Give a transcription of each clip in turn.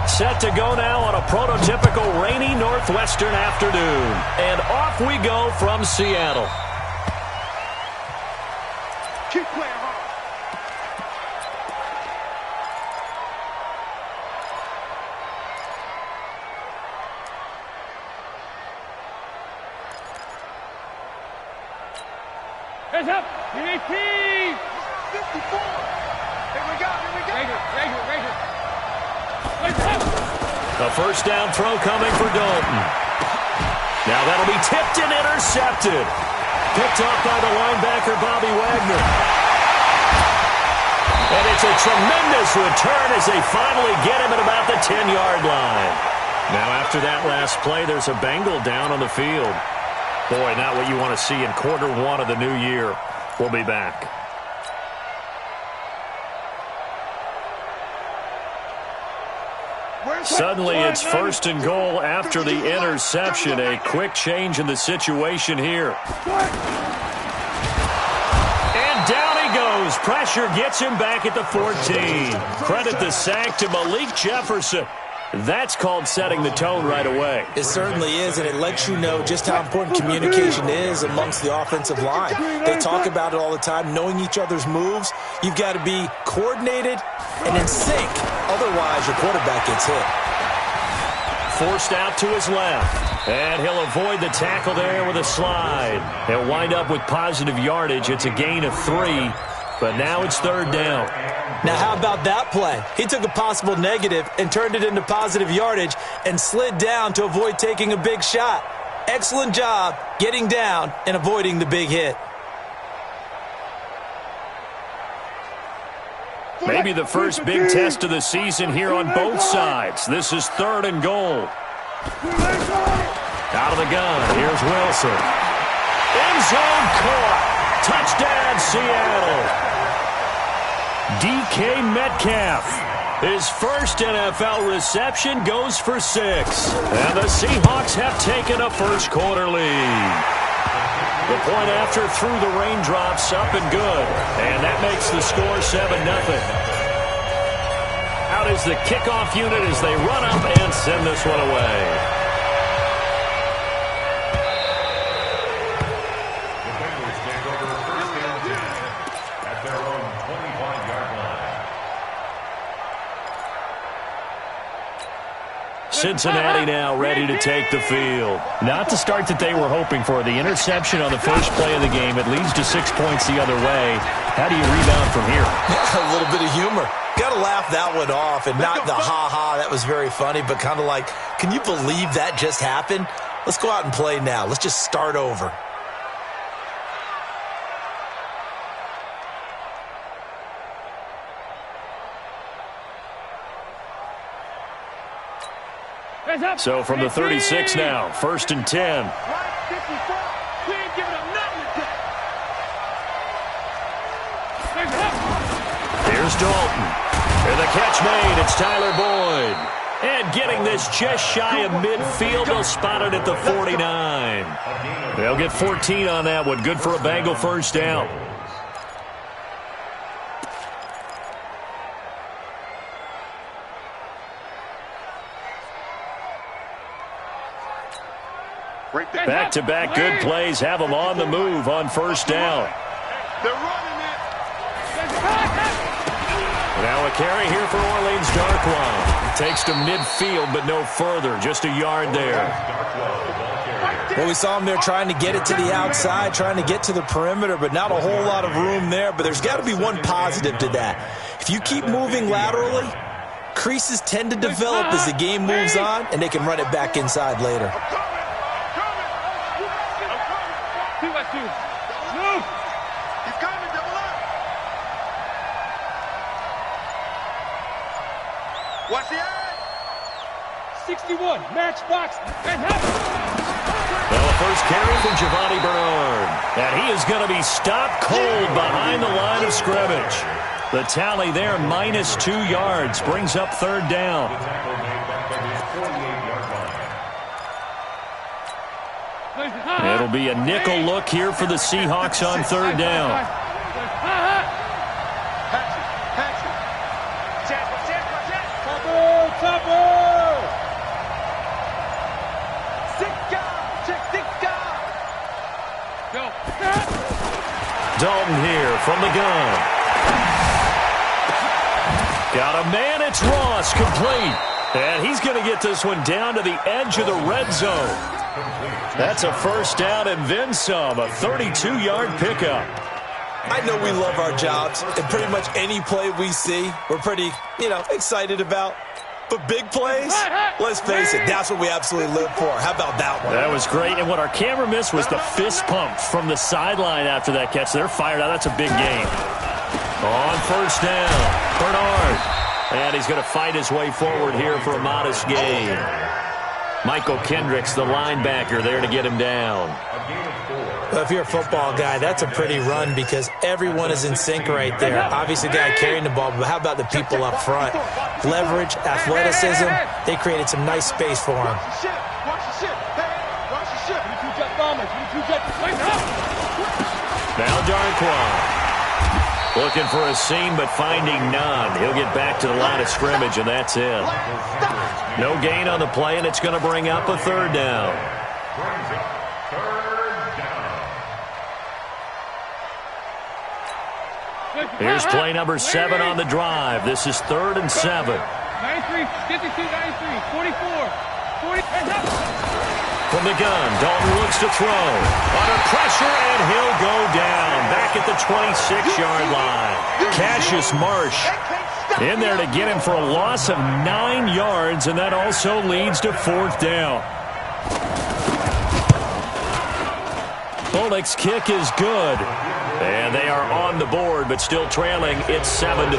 Set to go now on a prototypical rainy northwestern afternoon. And off we go from Seattle. Keep playing hard. Heads up! DP! 54! Here we go, here we go! Right here. Heads up! A first down throw coming for Dalton. Now that'll be tipped and intercepted. Picked off by the linebacker, Bobby Wagner. And it's a tremendous return as they finally get him at about the 10-yard line. Now after that last play, there's a Bengal down on the field. Boy, not what you want to see in quarter one of the new year. We'll be back. Suddenly, it's first and goal after the interception. A quick change in the situation here. And down he goes. Pressure gets him back at the 14. Credit the sack to Malik Jefferson. That's called setting the tone right away. It certainly is, and it lets you know just how important communication is amongst the offensive line. They talk about it all the time, knowing each other's moves. You've got to be coordinated and in sync. Otherwise, your quarterback gets hit. Forced out to his left. And he'll avoid the tackle there with a slide. They'll wind up with positive yardage. It's a gain of 3, but now it's third down. Now, how about that play? He took a possible negative and turned it into positive yardage and slid down to avoid taking a big shot. Excellent job getting down and avoiding the big hit. Maybe the first big test of the season here on both sides. This is third and goal. Out of the gun, here's Wilson. End zone caught. Touchdown, Seattle. DK Metcalf. His first NFL reception goes for 6. And the Seahawks have taken a first quarter lead. The point after threw the raindrops up and good. And that makes the score 7-0. Out is the kickoff unit as they run up and send this one away. Cincinnati now ready to take the field. Not the start that they were hoping for. The interception on the first play of the game. It leads to 6 points the other way. How do you rebound from here? A little bit of humor. Got to laugh that one off, and not the ha-ha, that was very funny, but kind of like, can you believe that just happened? Let's go out and play now. Let's just start over. So from the 36 now, first and 10. We ain't giving up nothing today. Here's Dalton. And the catch made. It's Tyler Boyd. And getting this just shy of midfield. They'll spot it at the 49. They'll get 14 on that one. Good for a Bengal first down. Back-to-back good plays have them on the move on first down. They're running it. Now a carry here for Orleans Darkwan. Takes to midfield, but no further. Just a yard there. Well, we saw him there trying to get it to the outside, trying to get to the perimeter, but not a whole lot of room there. But there's got to be one positive to that. If you keep moving laterally, creases tend to develop as the game moves on, and they can run it back inside later. What's the ad? 61, matchbox, and well, the first carry from Giovanni Bernard. And he is going to be stopped cold behind the line of scrimmage. The tally there, minus 2 yards, brings up third down. It'll be a nickel look here for the Seahawks on third down. Topper! from the gun. Got a man, it's Ross, complete. And he's going to get this one down to the edge of the red zone. That's a first down and then some, a 32-yard pickup. I know we love our jobs, and pretty much any play we see, we're pretty, excited about. But big plays, let's face it, that's what we absolutely live for. How about that one? That was great, and what our camera missed was the fist pump from the sideline after that catch. They're fired out. That's a big game. On first down, Bernard. And he's going to fight his way forward here for a modest gain. Michael Kendricks, the linebacker, there to get him down. Well, if you're a football guy, that's a pretty run because everyone is in sync right there. Obviously, the guy carrying the ball, but how about the people up front? Leverage, athleticism, they created some nice space for him. Watch the ship. Hey, watch the ship. Now Darquan. Looking for a seam, but finding none. He'll get back to the line of scrimmage, and that's it. No gain on the play, and it's going to bring up a third down. Here's play number 7 on the drive. This is 3rd and 7. 93, 52, 93, 44, 40. From the gun, Dalton looks to throw. Under pressure, and he'll go down. Back at the 26-yard line. Cassius Marsh in there to get him for a loss of 9 yards, and that also leads to 4th down. Bullock's kick is good. And they are on the board, but still trailing. It's 7-3.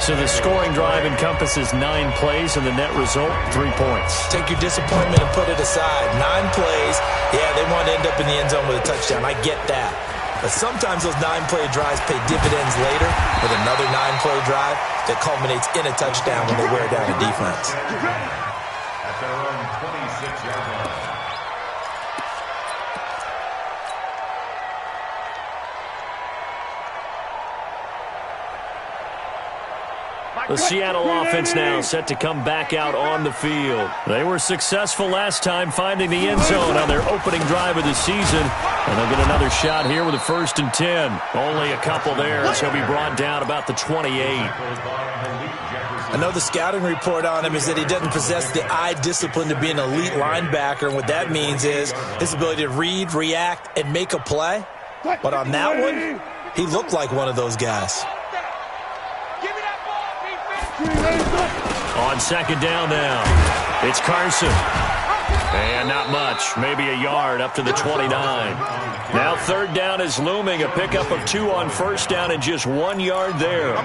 So the scoring drive encompasses 9 plays, and the net result, 3 points. Take your disappointment and put it aside. 9 plays. Yeah, they want to end up in the end zone with a touchdown. I get that. But sometimes those 9-play drives pay dividends later with another 9-play drive that culminates in a touchdown when they wear down a defense. At their own 26-yard line. The Seattle offense now set to come back out on the field. They were successful last time finding the end zone on their opening drive of the season. And they'll get another shot here with a 1st and 10. Only a couple there, so he'll be brought down about the 28. I know the scouting report on him is that he doesn't possess the eye discipline to be an elite linebacker. And what that means is his ability to read, react, and make a play. But on that one, he looked like one of those guys. On 2nd down now, it's Carson. And not much, maybe a yard up to the 29. Now 3rd down is looming, a pickup of 2 on 1st down and just 1 yard there.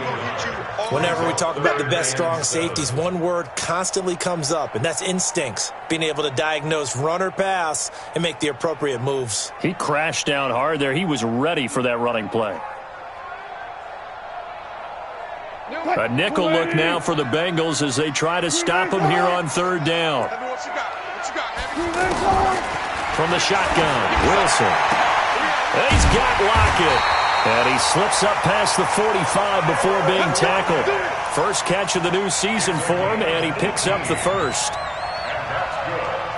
Whenever we talk about the best strong safeties, one word constantly comes up, and that's instincts. Being able to diagnose run or pass and make the appropriate moves. He crashed down hard there. He was ready for that running play. A nickel look now for the Bengals as they try to stop him here on 3rd down. From the shotgun, Wilson. He's got Lockett. And he slips up past the 45 before being tackled. First catch of the new season for him, and he picks up the 1st.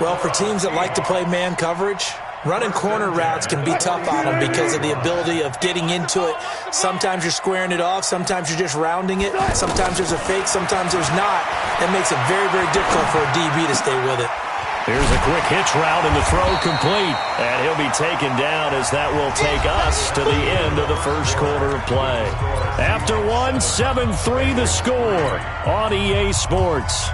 Well, for teams that like to play man coverage, running corner routes can be tough on them because of the ability of getting into it. Sometimes you're squaring it off. Sometimes you're just rounding it. Sometimes there's a fake. Sometimes there's not. That makes it very, very difficult for a DB to stay with it. Here's a quick hitch route and the throw complete. And he'll be taken down as that will take us to the end of the first quarter of play. After 1, 7-3 the score on EA Sports.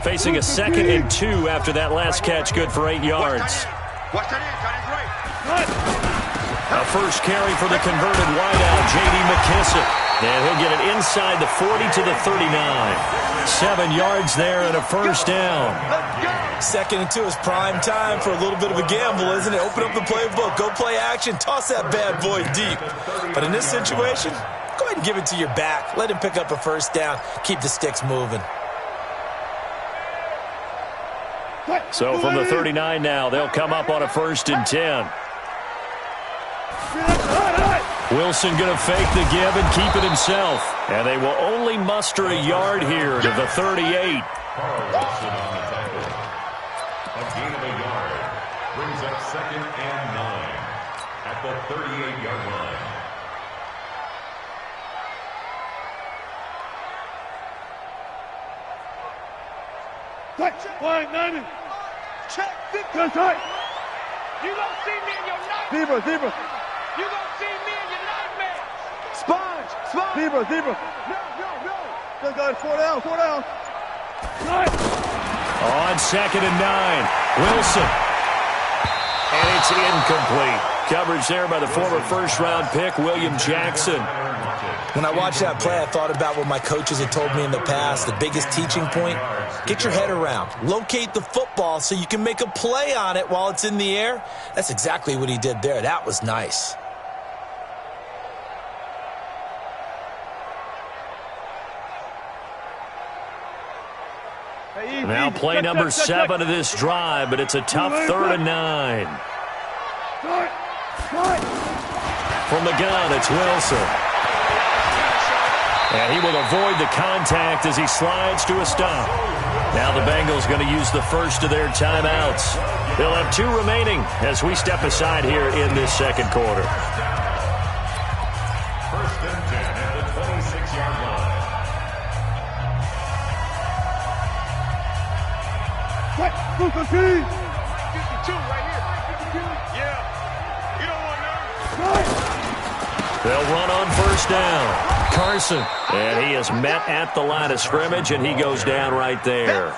Facing a 2nd and 2 after that last catch, good for 8 yards. A first carry for the converted wideout, J.D. McKissick. And he'll get it inside the 40 to the 39. 7 yards there and a first down. 2nd and 2 is prime time for a little bit of a gamble, isn't it? Open up the playbook, go play action, toss that bad boy deep. But in this situation, go ahead and give it to your back. Let him pick up a first down, keep the sticks moving. So from the 39 now, they'll come up on a 1st and 10. Wilson going to fake the give and keep it himself. And they will only muster a yard here to the 38. 38-yard line. Flag 90. Check. Good tight. You gonna see me in your nightmare. Zebra. You gonna see me in your nightmare. Sponge. Zebra. No. Good guys, 4 down. On 2nd and 9, Wilson. And it's incomplete. Coverage there by the former first-round pick, William Jackson. When I watched that play, I thought about what my coaches had told me in the past. The biggest teaching point, get your head around. Locate the football so you can make a play on it while it's in the air. That's exactly what he did there. That was nice. Now play number 7 of this drive, but it's a tough 3rd and 9. From the gun, it's Wilson. And he will avoid the contact as he slides to a stop. Now the Bengals going to use the first of their timeouts. They'll have 2 remaining as we step aside here in this second quarter. First and 10 at the 26-yard line. Luke 52 right here. Yeah. You don't want nerve. They'll run on first down. Carson. And he is met at the line of scrimmage, and he goes down right there.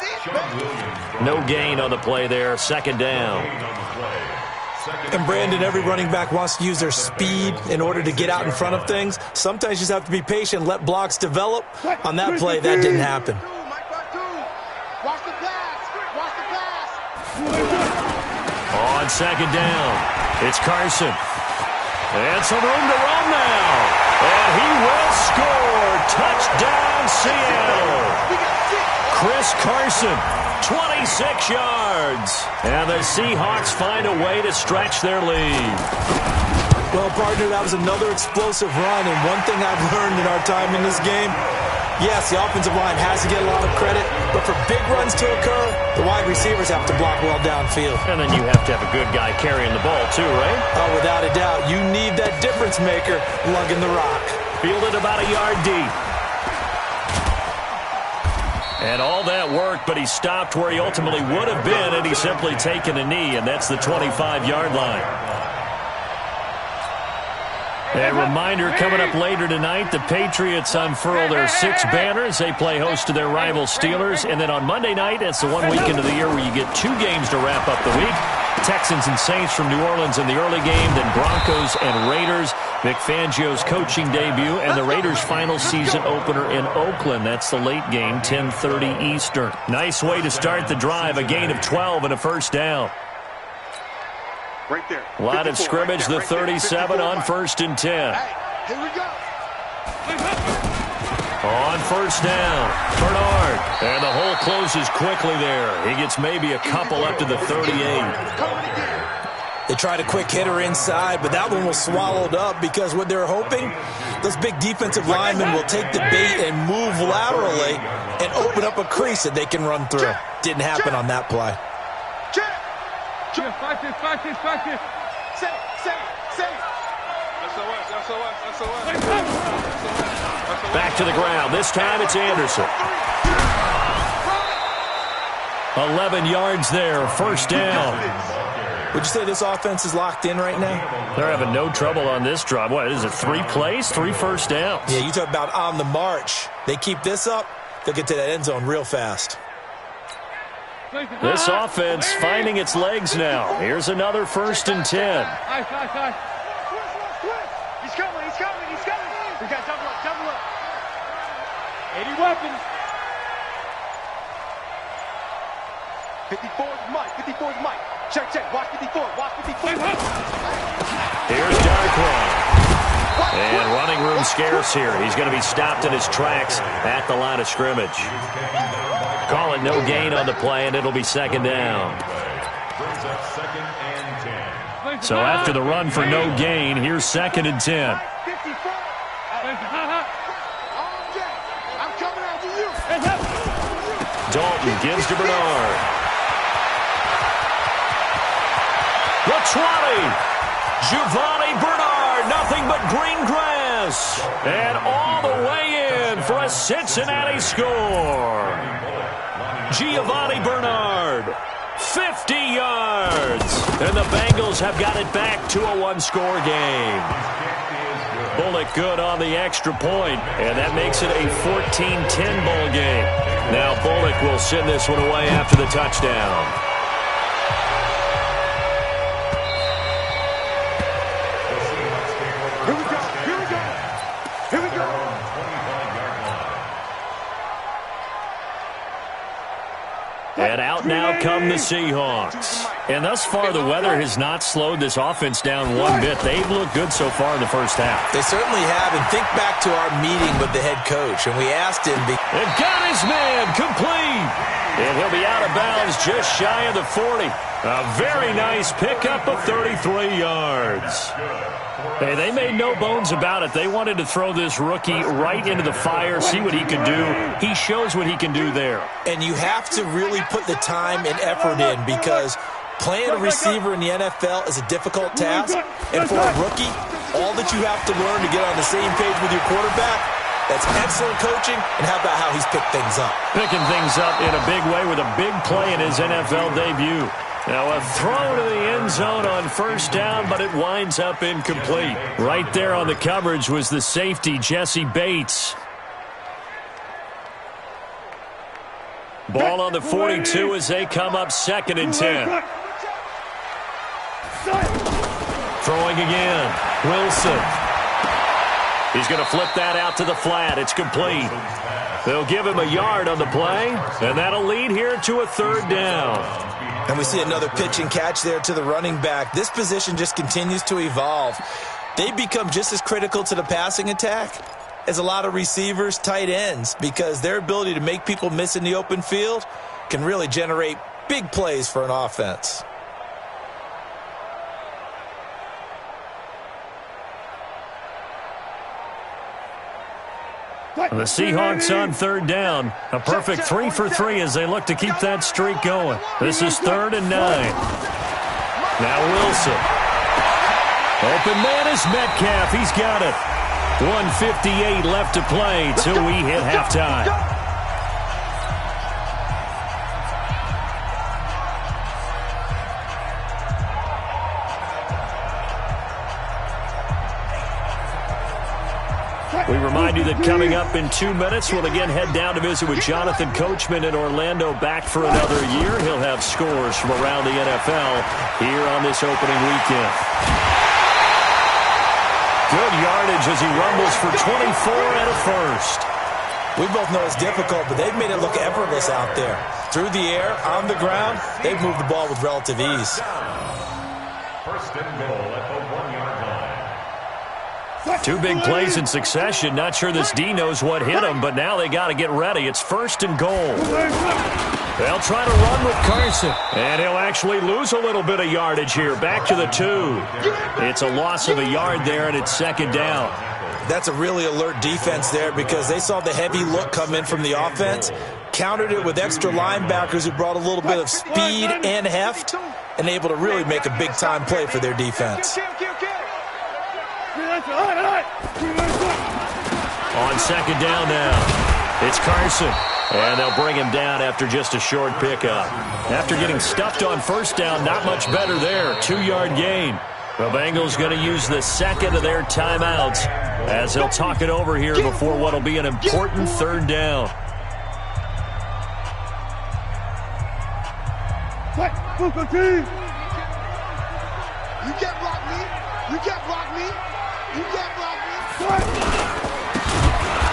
No gain on the play there. 2nd down. And Brandon, every running back wants to use their speed in order to get out in front of things. Sometimes you just have to be patient, let blocks develop. On that play, that didn't happen. Watch the pass. On 2nd down, it's Carson. And some room to run now. And he will score. Touchdown, Seattle. Chris Carson, 26 yards. And the Seahawks find a way to stretch their lead. Well, partner, that was another explosive run. And one thing I've learned in our time in this game, yes, the offensive line has to get a lot of credit, but for big runs to occur, the wide receivers have to block well downfield. And then you have to have a good guy carrying the ball too, right? Oh, without a doubt. You need that difference maker lugging the rock. Fielded about a yard deep. And all that work, but he stopped where he ultimately would have been, and he's simply taken a knee, and that's the 25-yard line. A reminder coming up later tonight, the Patriots unfurl their 6 banners. They play host to their rival Steelers. And then on Monday night, it's the one weekend of the year where you get 2 games to wrap up the week. Texans and Saints from New Orleans in the early game, then Broncos and Raiders. Vic Fangio's coaching debut and the Raiders' final season opener in Oakland. That's the late game, 10:30 Eastern. Nice way to start the drive, a gain of 12 and a first down. Right there. Line of scrimmage, the 37 on 1st and 10. Hey, here we go. On first down, Bernard. And the hole closes quickly there. He gets maybe a couple up to the 38. They tried a quick hitter inside, but that one was swallowed up because what they're hoping, those big defensive linemen will take the bait and move laterally and open up a crease that they can run through. Didn't happen on that play. Practice. Say. SOS. Back to the ground. This time it's Anderson. 11 yards there. First down. Would you say this offense is locked in right now? They're having no trouble on this drive. What is it, 3 plays, 3 first downs? Yeah, you talk about on the march. They keep this up, they'll get to that end zone real fast. This offense finding its legs now. Here's another 1st and 10. Nice. He's coming. We got double up. 80 weapons. 54's Mike. Check. Watch 54. Here's Darkwan. And running room scarce here. He's going to be stopped in his tracks at the line of scrimmage. Call it no gain on the play, and it'll be 2nd down. So after the run for no gain, here's 2nd and 10. I'm coming after you. Dalton gives to Bernard. The 20. Giovanni Bernard, nothing but green grass. And all the way in for a Cincinnati score. Giovanni Bernard, 50 yards. And the Bengals have got it back to a one-score game. Bullock good on the extra point, and that makes it a 14-10 ball game. Now Bullock will send this one away after the touchdown. Here we go. Here we go. Here we go. And out now come the Seahawks. And thus far, the weather has not slowed this offense down one bit. They've looked good so far in the first half. They certainly have. And think back to our meeting with the head coach, and we asked him. And got his man complete. And he'll be out of bounds just shy of the 40. A very nice pickup of 33 yards. Hey, they made no bones about it. They wanted to throw this rookie right into the fire, see what he could do. He shows what he can do there. And you have to really put the time and effort in, because playing a receiver in the NFL is a difficult task. And for a rookie, all that you have to learn to get on the same page with your quarterback, that's excellent coaching. And how about how he's picked things up? Picking things up in a big way with a big play in his NFL debut. Now a throw to the end zone on first down, but it winds up incomplete. Right there on the coverage was the safety, Jesse Bates. Ball on the 42 as they come up 2nd and 10. Throwing again. Wilson. He's going to flip that out to the flat. It's complete. They'll give him a yard on the play, and that'll lead here to a 3rd down. And we see another pitch and catch there to the running back. This position just continues to evolve. They become just as critical to the passing attack as a lot of receivers, tight ends, because their ability to make people miss in the open field can really generate big plays for an offense. The Seahawks on 3rd down. A perfect 3 for 3 as they look to keep that streak going. This is 3rd and 9. Now Wilson. Open man is Metcalf. He's got it. 1:58 left to play till we hit halftime. We remind you that coming up in 2 minutes, we'll again head down to visit with Jonathan Coachman in Orlando, back for another year. He'll have scores from around the NFL here on this opening weekend. Good yardage as he rumbles for 24 and a first. We both know it's difficult, but they've made it look effortless out there. Through the air, on the ground, they've moved the ball with relative ease. 1st and goal at the 1-yard line. 2 big plays in succession. Not sure this D knows what hit him, but now they got to get ready. It's 1st and goal. They'll try to run with Carson, and he'll actually lose a little bit of yardage here. Back to the 2. It's a loss of a yard there, and it's 2nd down. That's a really alert defense there, because they saw the heavy look come in from the offense, countered it with extra linebackers who brought a little bit of speed and heft, and able to really make a big-time play for their defense. On 2nd down now, it's Carson. And they'll bring him down after just a short pickup. After getting stuffed on 1st down, not much better there. 2-yard gain. The Bengals going to use the 2nd of their timeouts as they'll talk it over here before what will be an important 3rd down. You can't block me. You can't block me. You can't block me.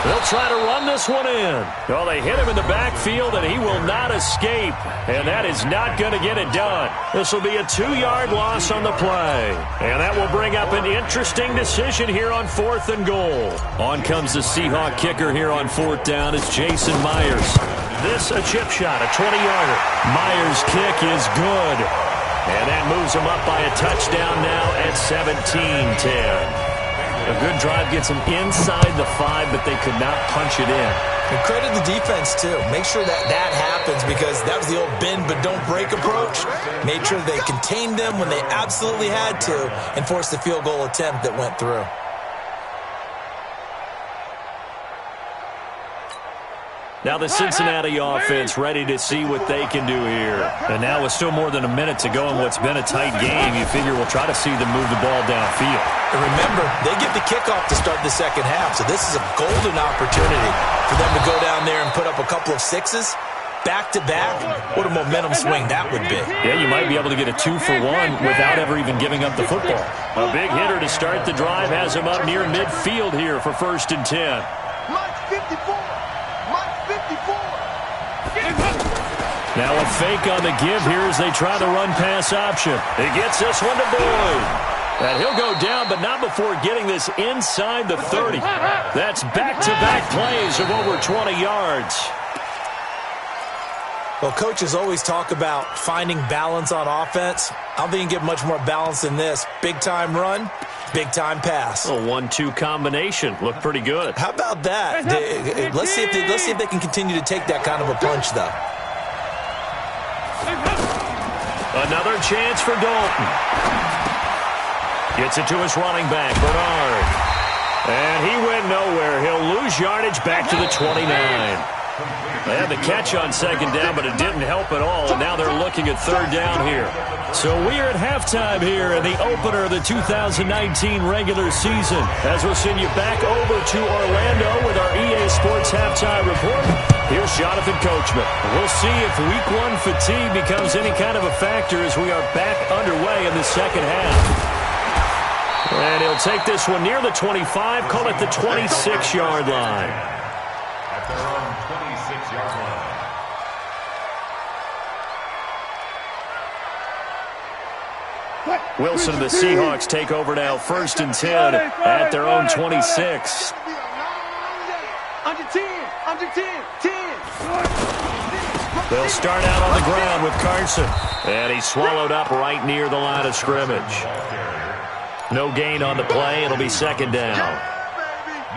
They'll try to run this one in. Well, they hit him in the backfield, and he will not escape. And that is not going to get it done. This will be a 2-yard loss on the play. And that will bring up an interesting decision here on 4th and goal. On comes the Seahawk kicker here on 4th down. It's Jason Myers. This a chip shot, a 20-yarder. Myers' kick is good. And that moves him up by a touchdown now at 17-10. A good drive gets them inside the 5, but they could not punch it in. And credit the defense, too. Make sure that happens because that was the old bend but don't break approach. Made sure they contained them when they absolutely had to and forced the field goal attempt that went through. Now the Cincinnati offense ready to see what they can do here. And now with still more than a minute to go in what's been a tight game, you figure we'll try to see them move the ball downfield. And remember, they get the kickoff to start the second half, so this is a golden opportunity for them to go down there and put up a couple of sixes. Back-to-back, what a momentum swing that would be. Yeah, you might be able to get a 2-for-1 without ever even giving up the football. A big hitter to start the drive has him up near midfield here for 1st and 10. Mike 54. Now a fake on the give here as they try the run-pass option. He gets this one to Boyd. And he'll go down, but not before getting this inside the 30. That's back-to-back plays of over 20 yards. Well, coaches always talk about finding balance on offense. I don't think you can get much more balance than this. Big-time run, big-time pass. A 1-2 combination. Looked pretty good. How about that? Let's see if they can continue to take that kind of a punch, though. Another chance for Dalton. Gets it to his running back, Bernard. And he went nowhere. He'll lose yardage back to the 29. They had the catch on 2nd down, but it didn't help at all, and now they're looking at 3rd down here. So we are at halftime here in the opener of the 2019 regular season. As we'll send you back over to Orlando with our EA Sports Halftime Report. Here's Jonathan Coachman. We'll see if Week 1 fatigue becomes any kind of a factor as we are back underway in the second half. And he'll take this one near the 25, call it the 26-yard line. At their own 26-yard line. Wilson and the Seahawks take over now, 1st and 10 at their own 26. Under 10, under 10, 10. They'll start out on the ground with Carson. And he's swallowed up right near the line of scrimmage. No gain on the play. It'll be 2nd down.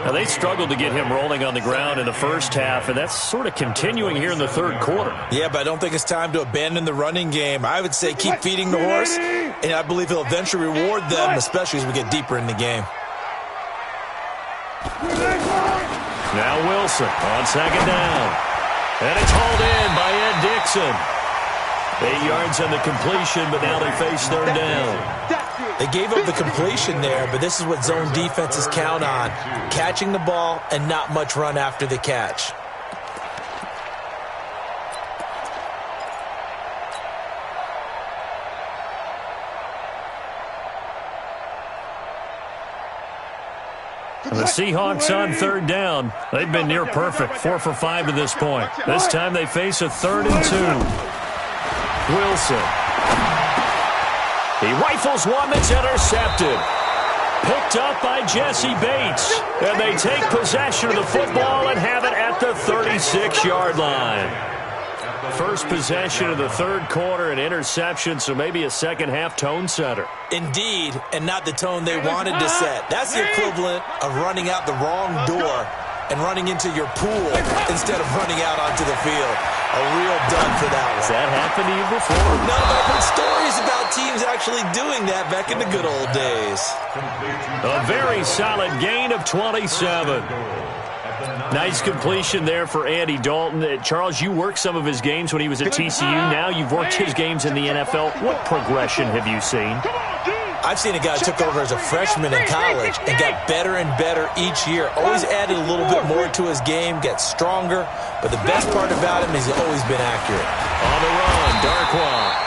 Now, they struggled to get him rolling on the ground in the first half, and that's sort of continuing here in the 3rd quarter. Yeah, but I don't think it's time to abandon the running game. I would say keep feeding the horse, and I believe he'll eventually reward them, especially as we get deeper in the game. Now Wilson on 2nd down. And it's hauled in by Ed Dixon. 8 yards on the completion, but now they face 3rd down. They gave up the completion there, but this is what zone defenses count on. Catching the ball and not much run after the catch. And the Seahawks on 3rd down. They've been near perfect, 4 for 5 to this point. This time they face a 3rd and 2. Wilson. He rifles one that's intercepted. Picked up by Jesse Bates. And they take possession of the football and have it at the 36-yard line. First possession of the 3rd quarter, an interception, so maybe a second-half tone setter. Indeed, and not the tone they wanted to set. That's the equivalent of running out the wrong door and running into your pool instead of running out onto the field. A real dud for that one. Has that happened to you before? No, but I've heard stories about teams actually doing that back in the good old days. A very solid gain of 27. Nice completion there for Andy Dalton. Charles, you worked some of his games when he was at TCU. Now you've worked his games in the NFL. What progression have you seen? I've seen a guy who took over as a freshman in college and got better and better each year. Always added a little bit more to his game, gets stronger. But the best part about him is he's always been accurate. On the run, Darkwa.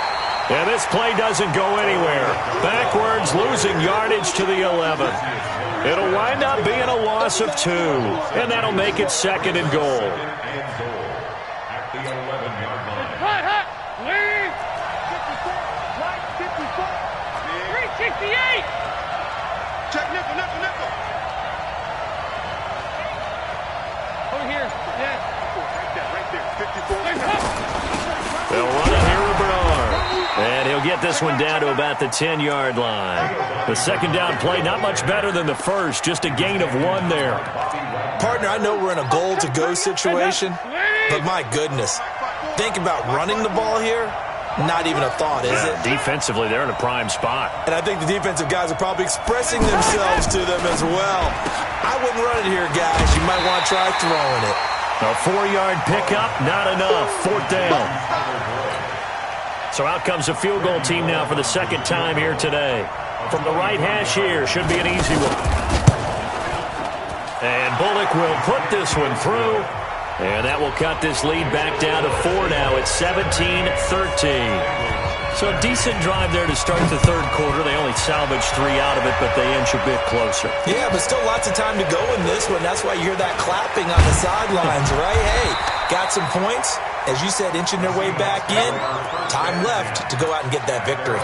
And this play doesn't go anywhere. Backwards, losing yardage to the 11. It'll wind up being a loss of 2. And that'll make it 2nd and goal. At the 11-yard line. Lead. 54. Right, 54. 368. Check nickel. Over here. Yeah. Right there. 54. They'll run it here with Bernard. And he'll get this one down to about the 10-yard line. The second down play, not much better than the first, just a gain of 1 there. Partner, I know we're in a goal-to-go situation, but my goodness, think about running the ball here. Not even a thought, is it? Defensively, they're in a prime spot. And I think the defensive guys are probably expressing themselves to them as well. I wouldn't run it here, guys. You might want to try throwing it. A 4-yard pickup, not enough. 4th down. So out comes a field goal team now for the second time here today. From the right hash here, should be an easy one. And Bullock will put this one through. And that will cut this lead back down to 4 now. It's 17-13. So a decent drive there to start the third quarter. They only salvaged 3 out of it, but they inch a bit closer. Yeah, but still lots of time to go in this one. That's why you hear that clapping on the sidelines, right? Hey, got some points. As you said, inching their way back in. Time left to go out and get that victory.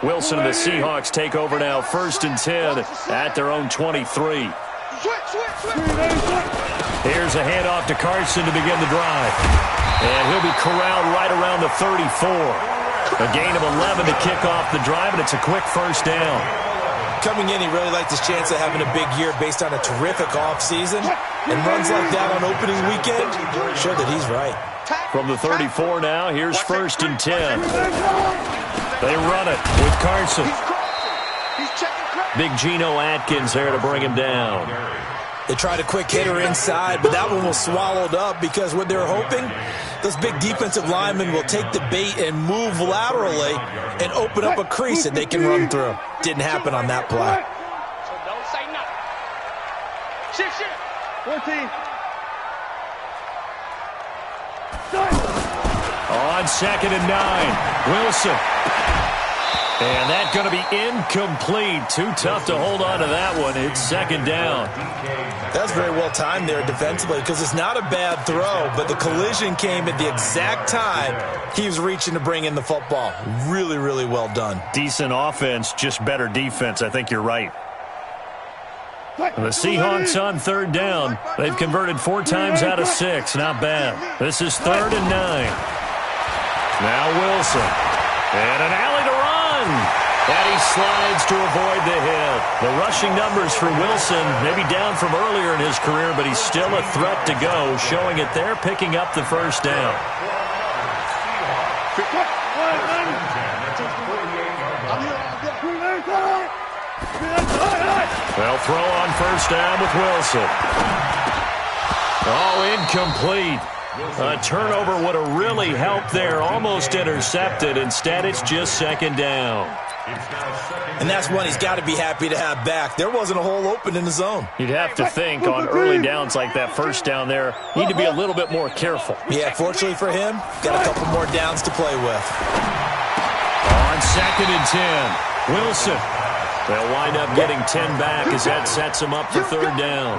Wilson and the Seahawks take over now, 1st and 10 at their own 23. Here's a handoff to Carson to begin the drive. And he'll be corralled right around the 34. A gain of 11 to kick off the drive, and it's a quick 1st down. Coming in, he really liked his chance of having a big year based on a terrific offseason. And runs like that on opening weekend show that he's right. From the 34 now, here's 1st and 10. They run it with Carson. Big Geno Atkins there to bring him down. They tried a quick hitter inside, but that one was swallowed up because what they're hoping, those big defensive linemen will take the bait and move laterally and open up a crease that they can run through. Didn't happen on that play. So don't say nothing. Shift. 14. On 2nd and 9, Wilson. And that's going to be incomplete. Too tough to hold on to that one. It's 2nd down. That's very well timed there defensively because it's not a bad throw, but the collision came at the exact time he was reaching to bring in the football. Really, really well done. Decent offense, just better defense. I think you're right. The Seahawks on 3rd down. They've converted 4 times out of 6. Not bad. This is 3rd and 9. Now Wilson. And an alley to run. And he slides to avoid the hit. The rushing numbers for Wilson, maybe down from earlier in his career, but he's still a threat to go, showing it there, picking up the 1st down. They'll throw on 1st down with Wilson. Oh, incomplete. A turnover would have really helped there. Almost intercepted. Instead, it's just 2nd down. And that's one he's got to be happy to have back. There wasn't a hole open in the zone. You'd have to think on early downs like that 1st down there, need to be a little bit more careful. Yeah, fortunately for him, got a couple more downs to play with. On 2nd and 10, Wilson. They'll wind up getting 10 back as that sets them up for 3rd down.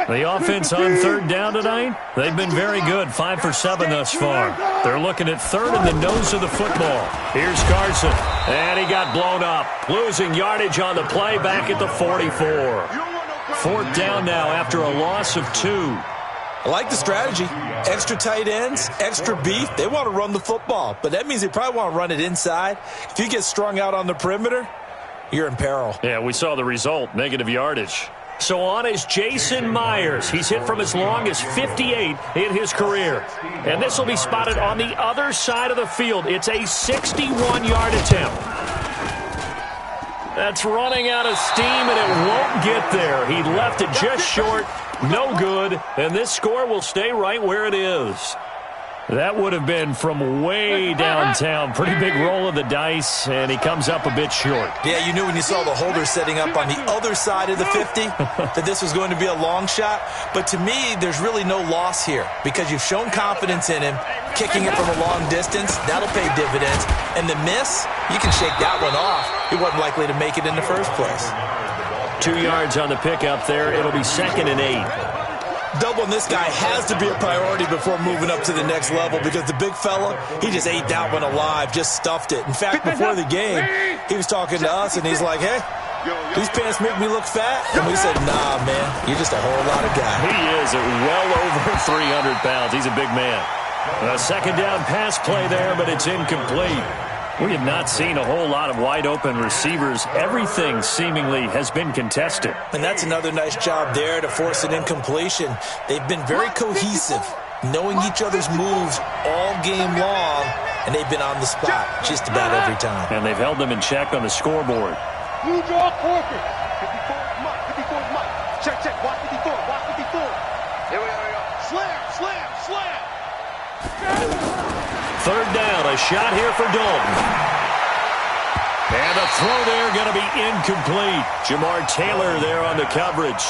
The offense on 3rd down tonight, they've been very good, 5 for 7 thus far. They're looking at 3rd in the nose of the football. Here's Carson, and he got blown up. Losing yardage on the play back at the 44. 4th down now after a loss of 2. I like the strategy. Extra tight ends, extra beef. They want to run the football, but that means they probably want to run it inside. If you get strung out on the perimeter, you're in peril. Yeah, we saw the result, negative yardage. So on is Jason Myers. He's hit from as long as 58 in his career. And this will be spotted on the other side of the field. It's a 61-yard attempt. That's running out of steam, and it won't get there. He left it just short. No good. And this score will stay right where it is. That would have been from way downtown. Pretty big roll of the dice, and he comes up a bit short. Yeah, you knew when you saw the holder setting up on the other side of the 50 that this was going to be a long shot. But to me, there's really no loss here because you've shown confidence in him. Kicking it from a long distance, that'll pay dividends. And the miss, you can shake that one off. He wasn't likely to make it in the first place. 2 yards on the pickup there. It'll be 2nd and 8. Doubling this guy has to be a priority before moving up to the next level because the big fella, he just ate that one alive, just stuffed it. In fact, before the game, he was talking to us, and he's like, hey, these pants make me look fat. And we said, nah, man, you're just a whole lot of guy. He is well over 300 pounds. He's a big man. A second down pass play there, but it's incomplete. We have not seen a whole lot of wide-open receivers. Everything seemingly has been contested. And that's another nice job there to force an incompletion. They've been very cohesive, knowing each other's moves all game long, and they've been on the spot just about every time. And they've held them in check on the scoreboard. You draw corker. 54 is Mike. 54 is Mike. Check, check. Watch 54. Watch 54. Here we go. Slam, slam, slam. Third down, a shot here for Dalton. And a throw there going to be incomplete. Jamar Taylor there on the coverage.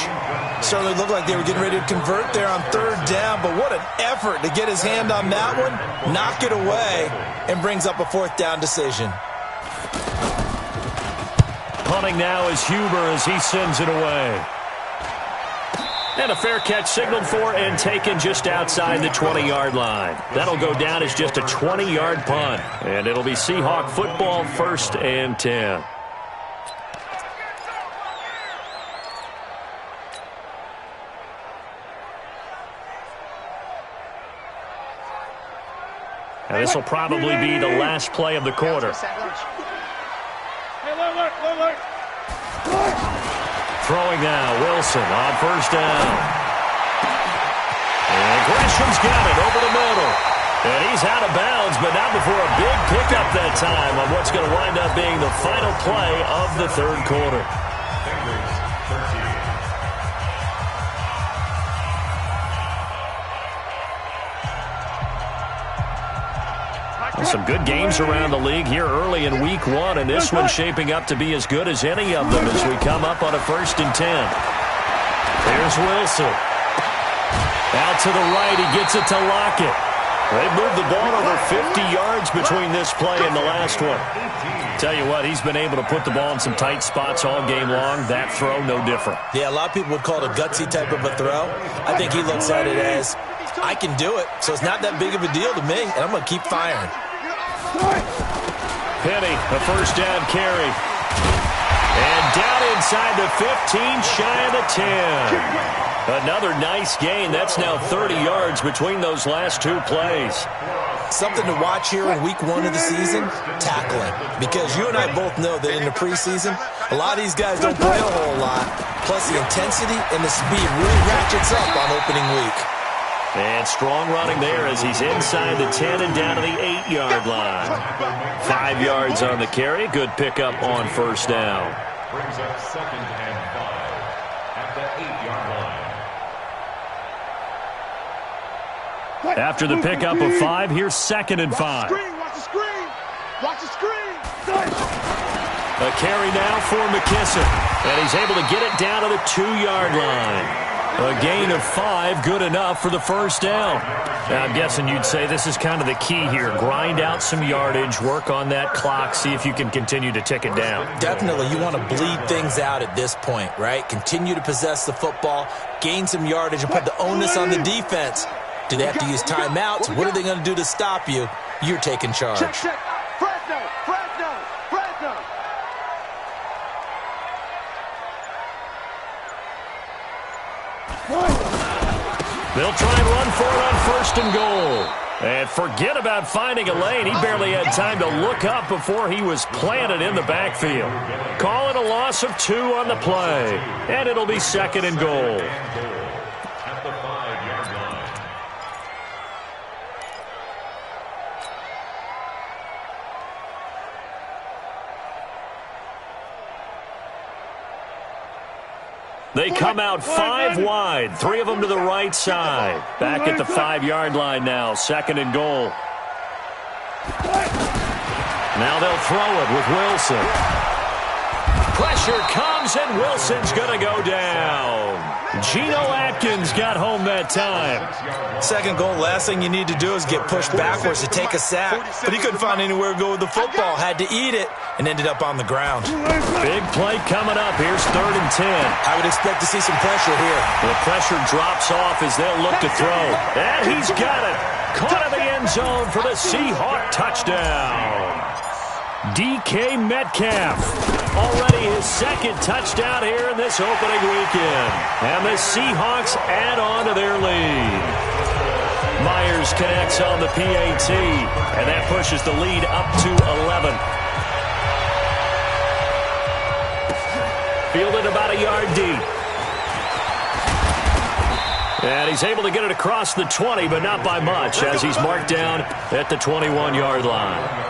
Certainly looked like they were getting ready to convert there on third down, but what an effort to get his hand on that one, knock it away, and brings up a fourth down decision. Punting now is Huber as he sends it away. And a fair catch signaled for and taken just outside the 20-yard line. That'll go down as just a 20-yard punt. And it'll be Seahawk football, 1st and 10. And this will probably be the last play of the quarter. Throwing now, Wilson on first down. And Gresham's got it over the middle. And he's out of bounds, but not before a big pickup that time on what's going to wind up being the final play of the third quarter. Some good games around the league here early in week 1, and this one's shaping up to be as good as any of them as we come up on a 1st and 10. Here's Wilson. Out to the right, he gets it to Lockett. They've moved the ball over 50 yards between this play and the last one. Tell you what, he's been able to put the ball in some tight spots all game long. That throw, no different. Yeah, a lot of people would call it a gutsy type of a throw. I think he looks at it as, I can do it, so it's not that big of a deal to me, and I'm going to keep firing. Penny, a first down carry. And down inside the 15, shy of the 10. Another nice gain. That's now 30 yards between those last two plays. Something to watch here in week 1 of the season, tackling. Because you and I both know that in the preseason, a lot of these guys don't play a whole lot. Plus the intensity and the speed really ratchets up on opening week. And strong running there as he's inside the 10 and down to the 8-yard line. 5 yards on the carry. Good pickup on first down. Brings up 2nd and 5 at the 8-yard line. After the pickup of 5, here's 2nd and 5. Watch the screen. Watch the screen. A carry now for McKissick. And he's able to get it down to the 2-yard line. A gain of 5, good enough for the first down. Now, I'm guessing you'd say this is kind of the key here. Grind out some yardage, work on that clock, see if you can continue to tick it down. Definitely, you want to bleed things out at this point, right? Continue to possess the football, gain some yardage, and put the onus on the defense. Do they have to use timeouts? What are they going to do to stop you? You're taking charge. Check, check. Fresno, Fresno, Fresno. They'll try and run for it on 1st and goal. And forget about finding a lane. He barely had time to look up before he was planted in the backfield. Call it a loss of 2 on the play. And it'll be 2nd and goal. At the 5-yard line. They come out 5 wide, 3 of them to the right side. Back at the 5-yard line now, 2nd and goal. Now they'll throw it with Wilson. Pressure comes, and Wilson's going to go down. Geno Atkins got home that time. Second goal, last thing you need to do is get pushed backwards to take a sack. But he couldn't find anywhere to go with the football. Had to eat it and ended up on the ground. Big play coming up. Here's 3rd and 10. I would expect to see some pressure here. The pressure drops off as they'll look to throw. And he's got it. Caught in the end zone for the Seahawk touchdown. DK Metcalf. Already his 2nd touchdown here in this opening weekend. And the Seahawks add on to their lead. Myers connects on the PAT, and that pushes the lead up to 11. Fielded about a yard deep. And he's able to get it across the 20, but not by much, as he's marked down at the 21-yard line.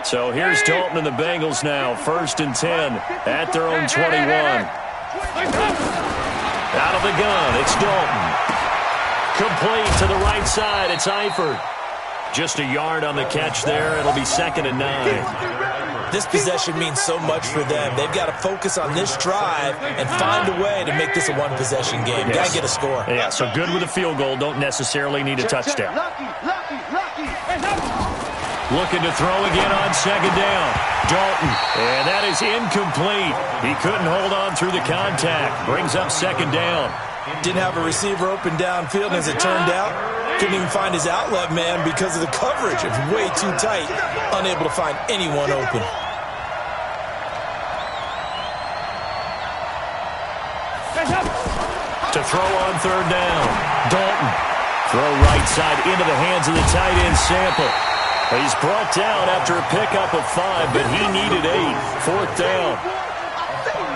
So here's Dalton and the Bengals now. 1st and 10 at their own 21. Out of the gun, it's Dalton. Complete to the right side, it's Eifert. Just a yard on the catch there. It'll be 2nd and 9. This possession means so much for them. They've got to focus on this drive and find a way to make this a one-possession game. Got to get a score. Yeah, so good with a field goal. Don't necessarily need a touchdown. Looking to throw again on 2nd down. Dalton, and that is incomplete. He couldn't hold on through the contact. Brings up 2nd down. Didn't have a receiver open downfield, and as it turned out, couldn't even find his outlet man because of the coverage. It's way too tight, unable to find anyone open. To throw on 3rd down. Dalton. Throw right side into the hands of the tight end, Sample. He's brought down after a pickup of 5, but he needed 8. 4th down.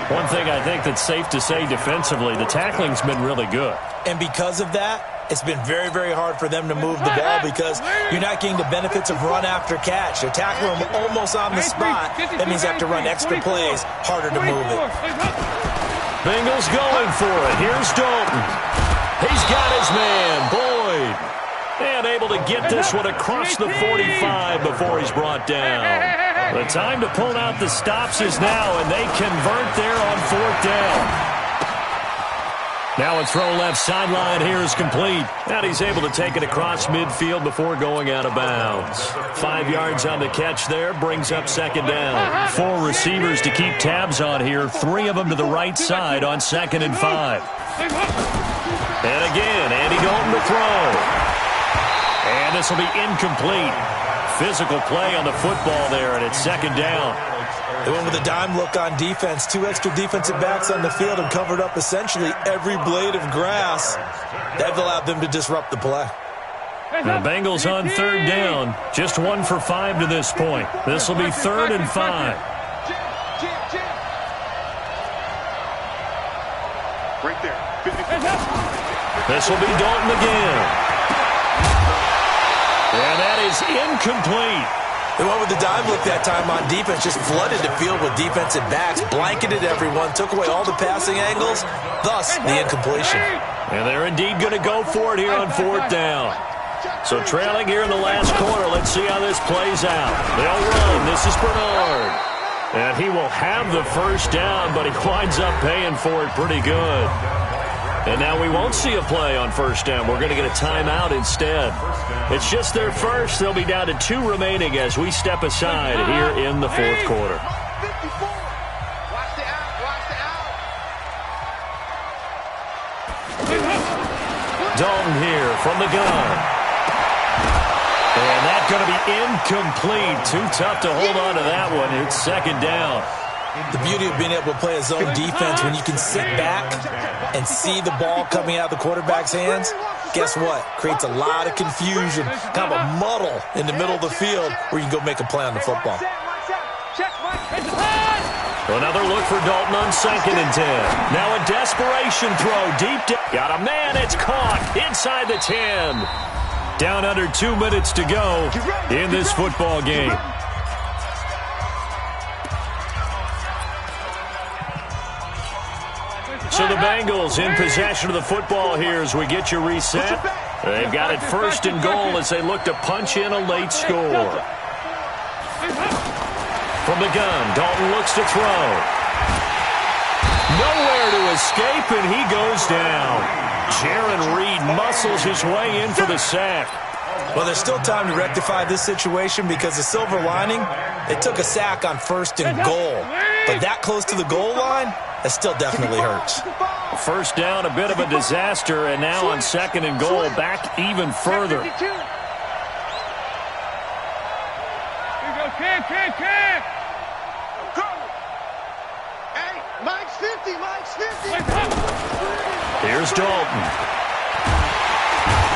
One thing I think that's safe to say defensively, the tackling's been really good. And because of that, it's been very, very hard for them to move the ball because you're not getting the benefits of run after catch. They're tackling them almost on the spot. That means they have to run extra plays, harder to move it. Bengals going for it. Here's Dalton. He's got his man, Boyd. And able to get this one across the 45 before he's brought down. The time to pull out the stops is now, and they convert there on 4th down. Now a throw left sideline here is complete. And he's able to take it across midfield before going out of bounds. 5 yards on the catch there, brings up 2nd down. 4 receivers to keep tabs on here, 3 of them to the right side on 2nd and 5. And again, Andy Dalton to throw. And this will be incomplete. Physical play on the football there, and it's 2nd down. They went with a dime look on defense. 2 extra defensive backs on the field and covered up essentially every blade of grass. That allowed them to disrupt the play. The Bengals on 3rd down. Just 1 for 5 to this point. This will be 3rd and 5. Right there. This will be Dalton again. And that is incomplete. They went with the dime look that time on defense, just flooded the field with defensive backs, blanketed everyone, took away all the passing angles, thus the incompletion. And they're indeed going to go for it here on 4th down. So trailing here in the last quarter, let's see how this plays out. They'll run. This is Bernard. And he will have the 1st down, but he winds up paying for it pretty good. And now we won't see a play on 1st down. We're going to get a timeout instead. It's just their first. They'll be down to 2 remaining as we step aside here in the 4th quarter. Dalton here from the gun. And that's going to be incomplete. Too tough to hold on to that one. It's 2nd down. The beauty of being able to play a zone defense when you can sit back and see the ball coming out of the quarterback's hands, guess what? Creates a lot of confusion, kind of a muddle in the middle of the field where you can go make a play on the football. Another look for Dalton on 2nd and 10. Now a desperation throw deep down. Got a man, it's caught inside the 10. Down under 2 minutes to go in this football game. So the Bengals in possession of the football here as we get you reset. They've got it first and goal as they look to punch in a late score. From the gun, Dalton looks to throw. Nowhere to escape, and he goes down. Jaron Reed muscles his way in for the sack. Well, there's still time to rectify this situation because the silver lining, they took a sack on first and goal. But that close to the goal line, that still definitely hurts. First down, a bit of a disaster, and now on second and goal, back even further. Hey, Mike's 50, Mike's 50. Here's Dalton.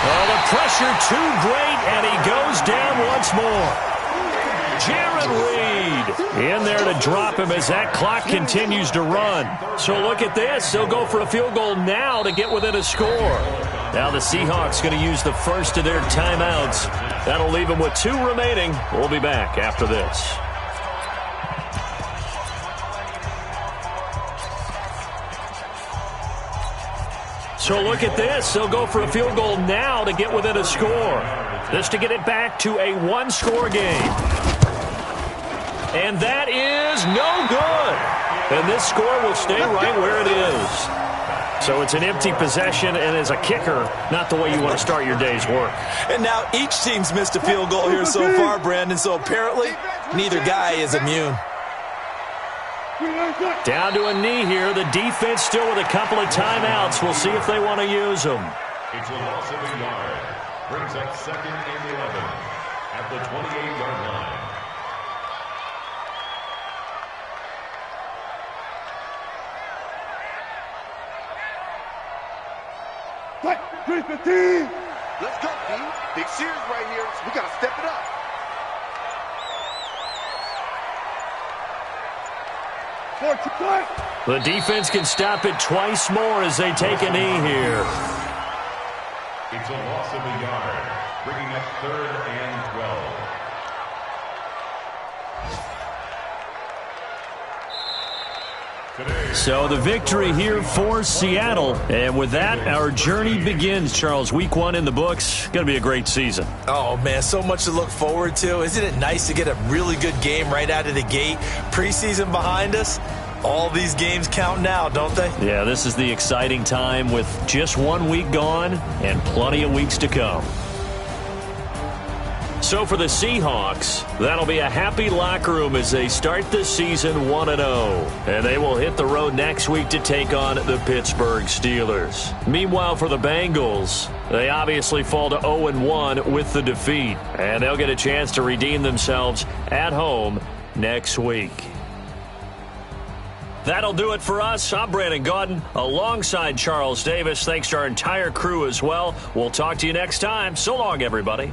Oh, the pressure too great, and he goes down once more. Jaron Reed in there to drop him as that clock continues to run. So look at this. They'll go for a field goal now to get within a score. Now the Seahawks going to use the first of their timeouts. That'll leave them with 2 remaining. We'll be back after this. So look at this. They'll go for a field goal now to get within a score. This to get it back to a 1-score game. And that is no good. And this score will stay right where it is. So it's an empty possession, and as a kicker, not the way you want to start your day's work. And now each team's missed a field goal here so far, Brandon, so apparently neither guy is immune. Down to a knee here. The defense still with a couple of timeouts. We'll see if they want to use them. It's a loss of a yard. Brings up second and 11 at the 28-yard line. Let's go, D. Big series right here. We got to step it up. The defense can stop it twice more as they take a knee here. It's a loss of a yard, bringing up third and 12. So the victory here for Seattle. And with that, our journey begins, Charles. Week 1 in the books. Going to be a great season. Oh, man, so much to look forward to. Isn't it nice to get a really good game right out of the gate? Preseason behind us. All these games count now, don't they? Yeah, this is the exciting time with just 1 week gone and plenty of weeks to come. So for the Seahawks, that'll be a happy locker room as they start the season 1-0. And they will hit the road next week to take on the Pittsburgh Steelers. Meanwhile, for the Bengals, they obviously fall to 0-1 with the defeat. And they'll get a chance to redeem themselves at home next week. That'll do it for us. I'm Brandon Gaudin alongside Charles Davis. Thanks to our entire crew as well. We'll talk to you next time. So long, everybody.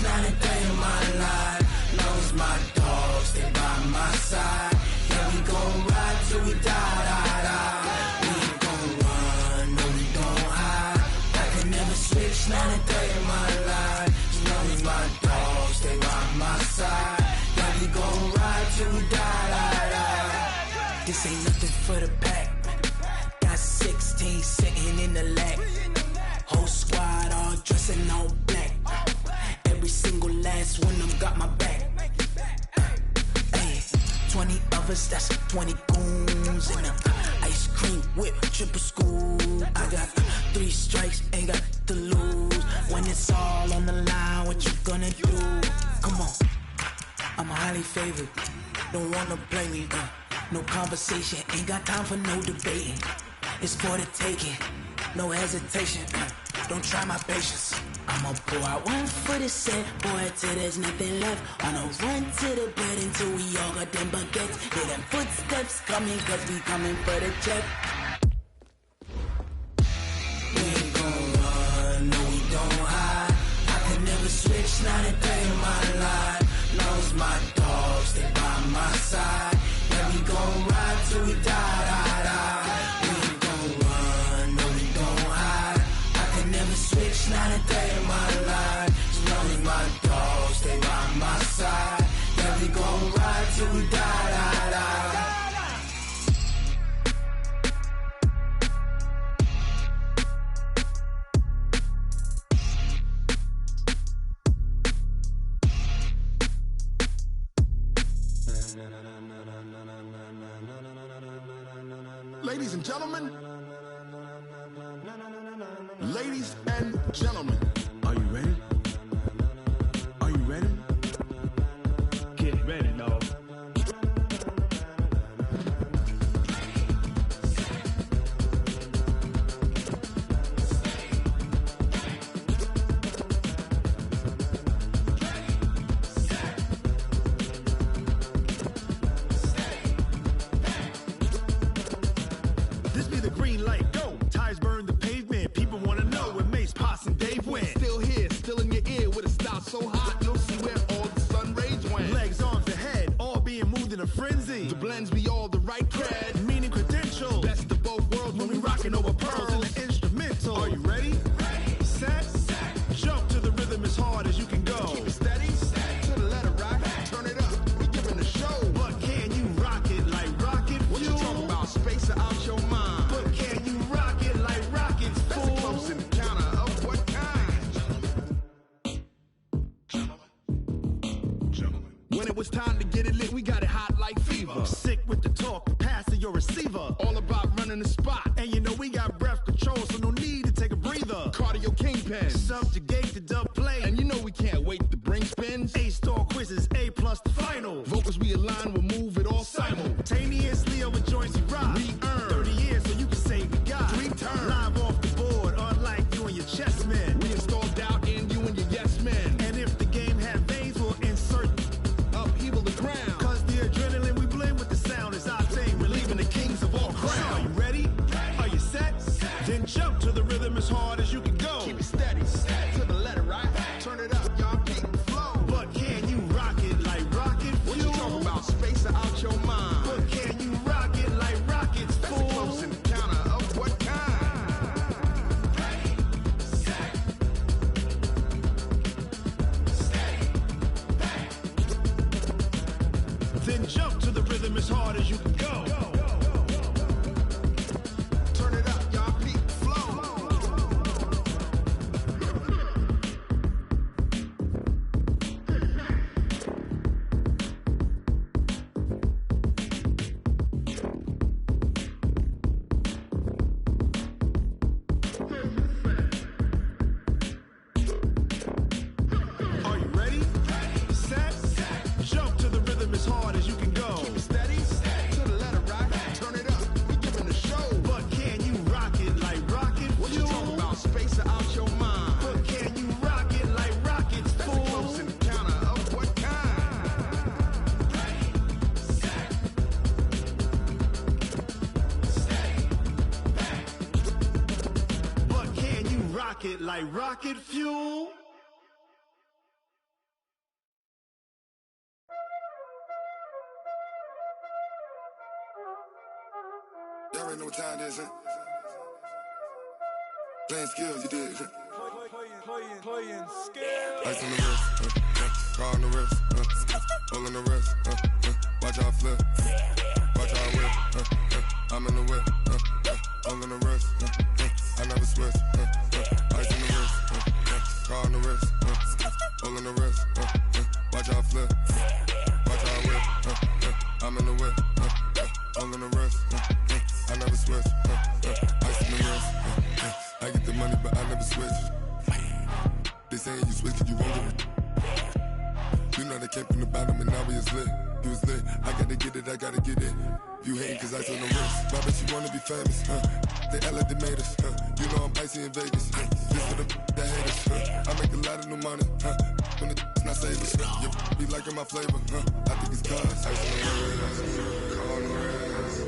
Not a day in my life. Knows my dogs, they by my side. Yeah, we gon' ride till we die, die, die. We ain't gon' run, no, we don't hide. I can never switch, not a day in my life. As long as my dogs, they by my side. Yeah, we gon' ride till we die, die, die. This ain't nothing for the pack. Got 16 sitting in the lag. Whole squad all dressing all black. Every single last one of them got my back. Hey, 20 of us, that's 20 goons. And ice cream whip, triple scoop. I got 3 strikes, ain't got to lose. When it's all on the line, what you gonna do? Come on, I'm highly favored. Don't wanna play me, no conversation. Ain't got time for no debating. It's for the taking, no hesitation. Don't try my patience. I'ma pour out one for the set, boy, till there's nothing left. I'ma run to the bed until we all got them baguettes. Hear them footsteps coming, cause we coming for the check. We ain't gon' run, no, we don't hide. I could never switch, not a day in my life. Knows my dogs, they by my side. Yeah, we gon' ride till we die, die, die. We ain't gon' run, no, we don't hide. I could never switch, not a day in my life. As long as my dogs, they by my side. Yeah, we gon' ride till we die, die, die. Ladies and gentlemen, ladies and gentlemen, are you ready? Are you ready? Get ready, dog. This be the green light, go. Tires burn the pavement. People wanna know where Mace, Pops, and Dave went. Still here, still in your ear with a style so hot, you'll see where all the sun rays went. Legs, arms, and head, all being moved in a frenzy. The blends be all the right cred, meaning credentials. Best of both worlds when we rockin' over pearls in the instrumental. Are you ready? Ready. Set. Jump to the rhythm as hard as you can go. Keep it steady. To the letter rock. Turn it up. We giving the show. But can you rock it like rocket fuel? What you talking about? Space or out your mind? But can you rock it like rockets, fool? That's a close encounter of what kind? Gentlemen. When it was time to get it lit, we got it hot like fever. Sick with the talk, pass to your receiver. All about running the spot. And you know we got breath control, so no need to take a breather. Cardio kingpin. Subjugate the dub play. And you know we can't wait to bring spins. A-star quizzes, A+ the final. Vocals we align, we'll move it all simultaneously over joints we rock. We earn 30 years so you can say we got 3 turns. Live off the board, unlike you and your chess men. We install doubt in you and your yes men. And if the game had veins, we'll insert upheaval the ground. Cause the adrenaline we blend with the sound is our thing, relieving the kings of all crowns. So are you ready? Are you set? Then jump to the rhythm as hard as you can go. Keep it steady, to the letter, right? Turn it up, y'all keep the flow. But can you rock it like rocket fuel? What you talking about? Space or out your mind? But can you rock it like rockets, fool? That's a close encounter of what kind? Ready, set, steady, back. Then jump to the rhythm as hard as you can go. Turn it up, y'all peak flow. rocket like rocket fuel. Y'all already know what time it is, huh? Playing skills, you did, huh? Playing skills. Ice on the wrist, car on the wrist, hole in the wrist, watch out flip, watch out whip, I'm in the whip, hole in the wrist, I never switch, ice on the wrist, car on the wrist, hole in the wrist, watch out flip, watch out whip, I'm in the whip, hole in the wrist, I never switch, ice on the wrist, I get the money but I never switch. They saying you switch 'cause you won't get it. You know they came from the bottom and now we is lit. You was lit, I gotta get it, I gotta get it. You hating 'cause ice on the wrist. Why bet you wanna be famous, They act like they made us, You know I'm icy in Vegas, This for the that hate us, I make a lot of new money, When the not savers, You be liking my flavor, I think it's cause ice on the wrist, car on the wrist,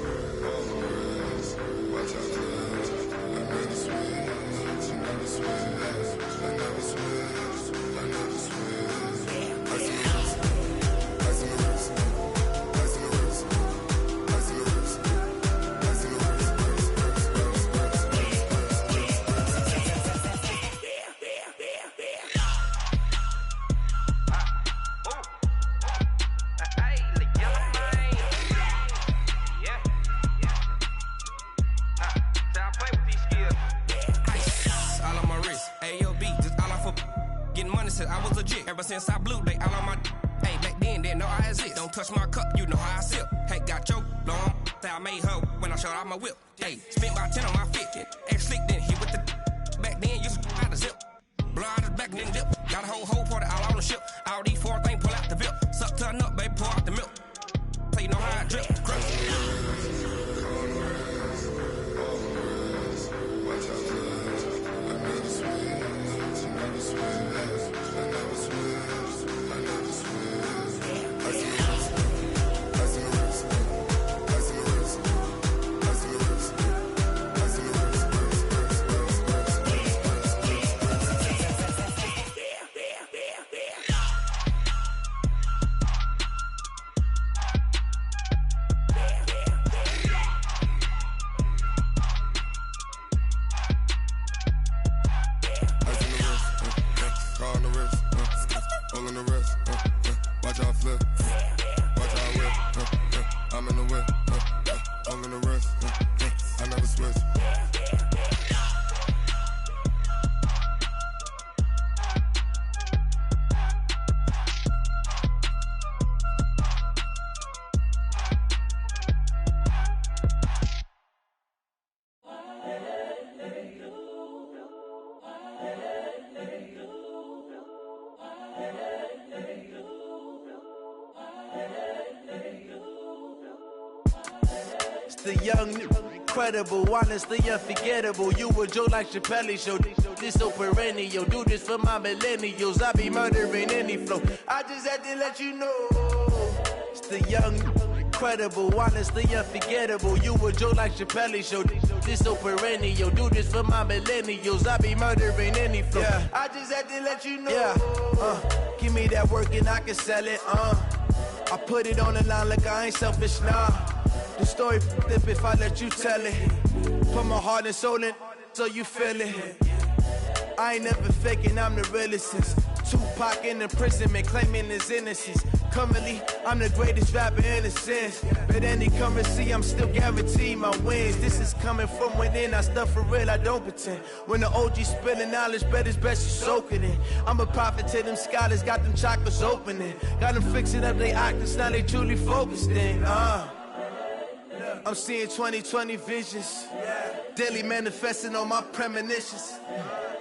all on the wrist. Watch out for this, I never switch, you never switch. I never switch, I never switch. Ice on the wrist, ice on the wrist, ice on the wrist, ice on the wrist, ice on the wrist, I was legit. Ever since I blew, they all on my. Hey, back then, didn't know I exist. Don't touch my cup, you know how I sip. Hey, got your long. Say I made her when I showed out my whip. Hey, spent about 10 on my fit. Ex slick, then hit with the. Back then, used to out the zip. Blow out his back, then dip. Got a whole party all on the ship. All these 4 things pull out the VIP. Suck turn up, baby, pour out the milk. So you know how I drip. Crush. Watch out for this, I never switch, I never switch. I never switch, I never switch. Ice on the wrist, ice on the wrist, ice on the wrist, ice on the wrist, ice on the wrist, car on the wrist, hole in the wrist, watch out flip, watch out whip, I'm in the whip, hole in the wrist, I never switch. The young, incredible, honestly unforgettable. You a Joe like Chappelle show. This so perennial. Do this for my millennials. I be murdering any flow. I just had to let you know. It's the young, incredible, honestly unforgettable. You a Joe like Chappelle show. This so perennial. Do this for my millennials. I be murdering any flow. Yeah. I just had to let you know. Yeah. Give me that work and I can sell it. I put it on the line like I ain't selfish, nah. The story f***ed if I let you tell it. Put my heart and soul in so you feel it. I ain't never faking, I'm the realest since Tupac in imprisonment, claiming his innocence. Currently, I'm the greatest rapper in a sense. But any currency, I'm still guaranteed my wins. This is coming from within, I stuff for real, I don't pretend. When the OG spilling knowledge, bet it's best you soak it in. I'm a prophet to them scholars, got them chakras opening. Got them fixing up they octaves, now they truly focused in. I'm seeing 2020 visions, daily manifesting on my premonitions.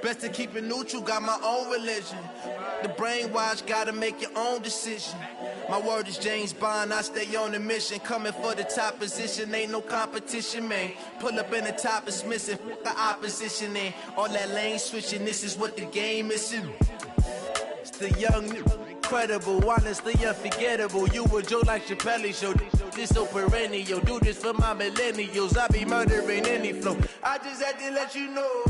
Best to keep it neutral, got my own religion. The brainwash, gotta make your own decision. My word is James Bond, I stay on the mission. Coming for the top position, ain't no competition, man. Pull up in the top is missing, the opposition in. All that lane switching, this is what the game is. It's the young, incredible, honestly unforgettable. You a Joe like Chappelle show. This so perennial. Do this for my millennials. I be murdering any flow. I just had to let you know.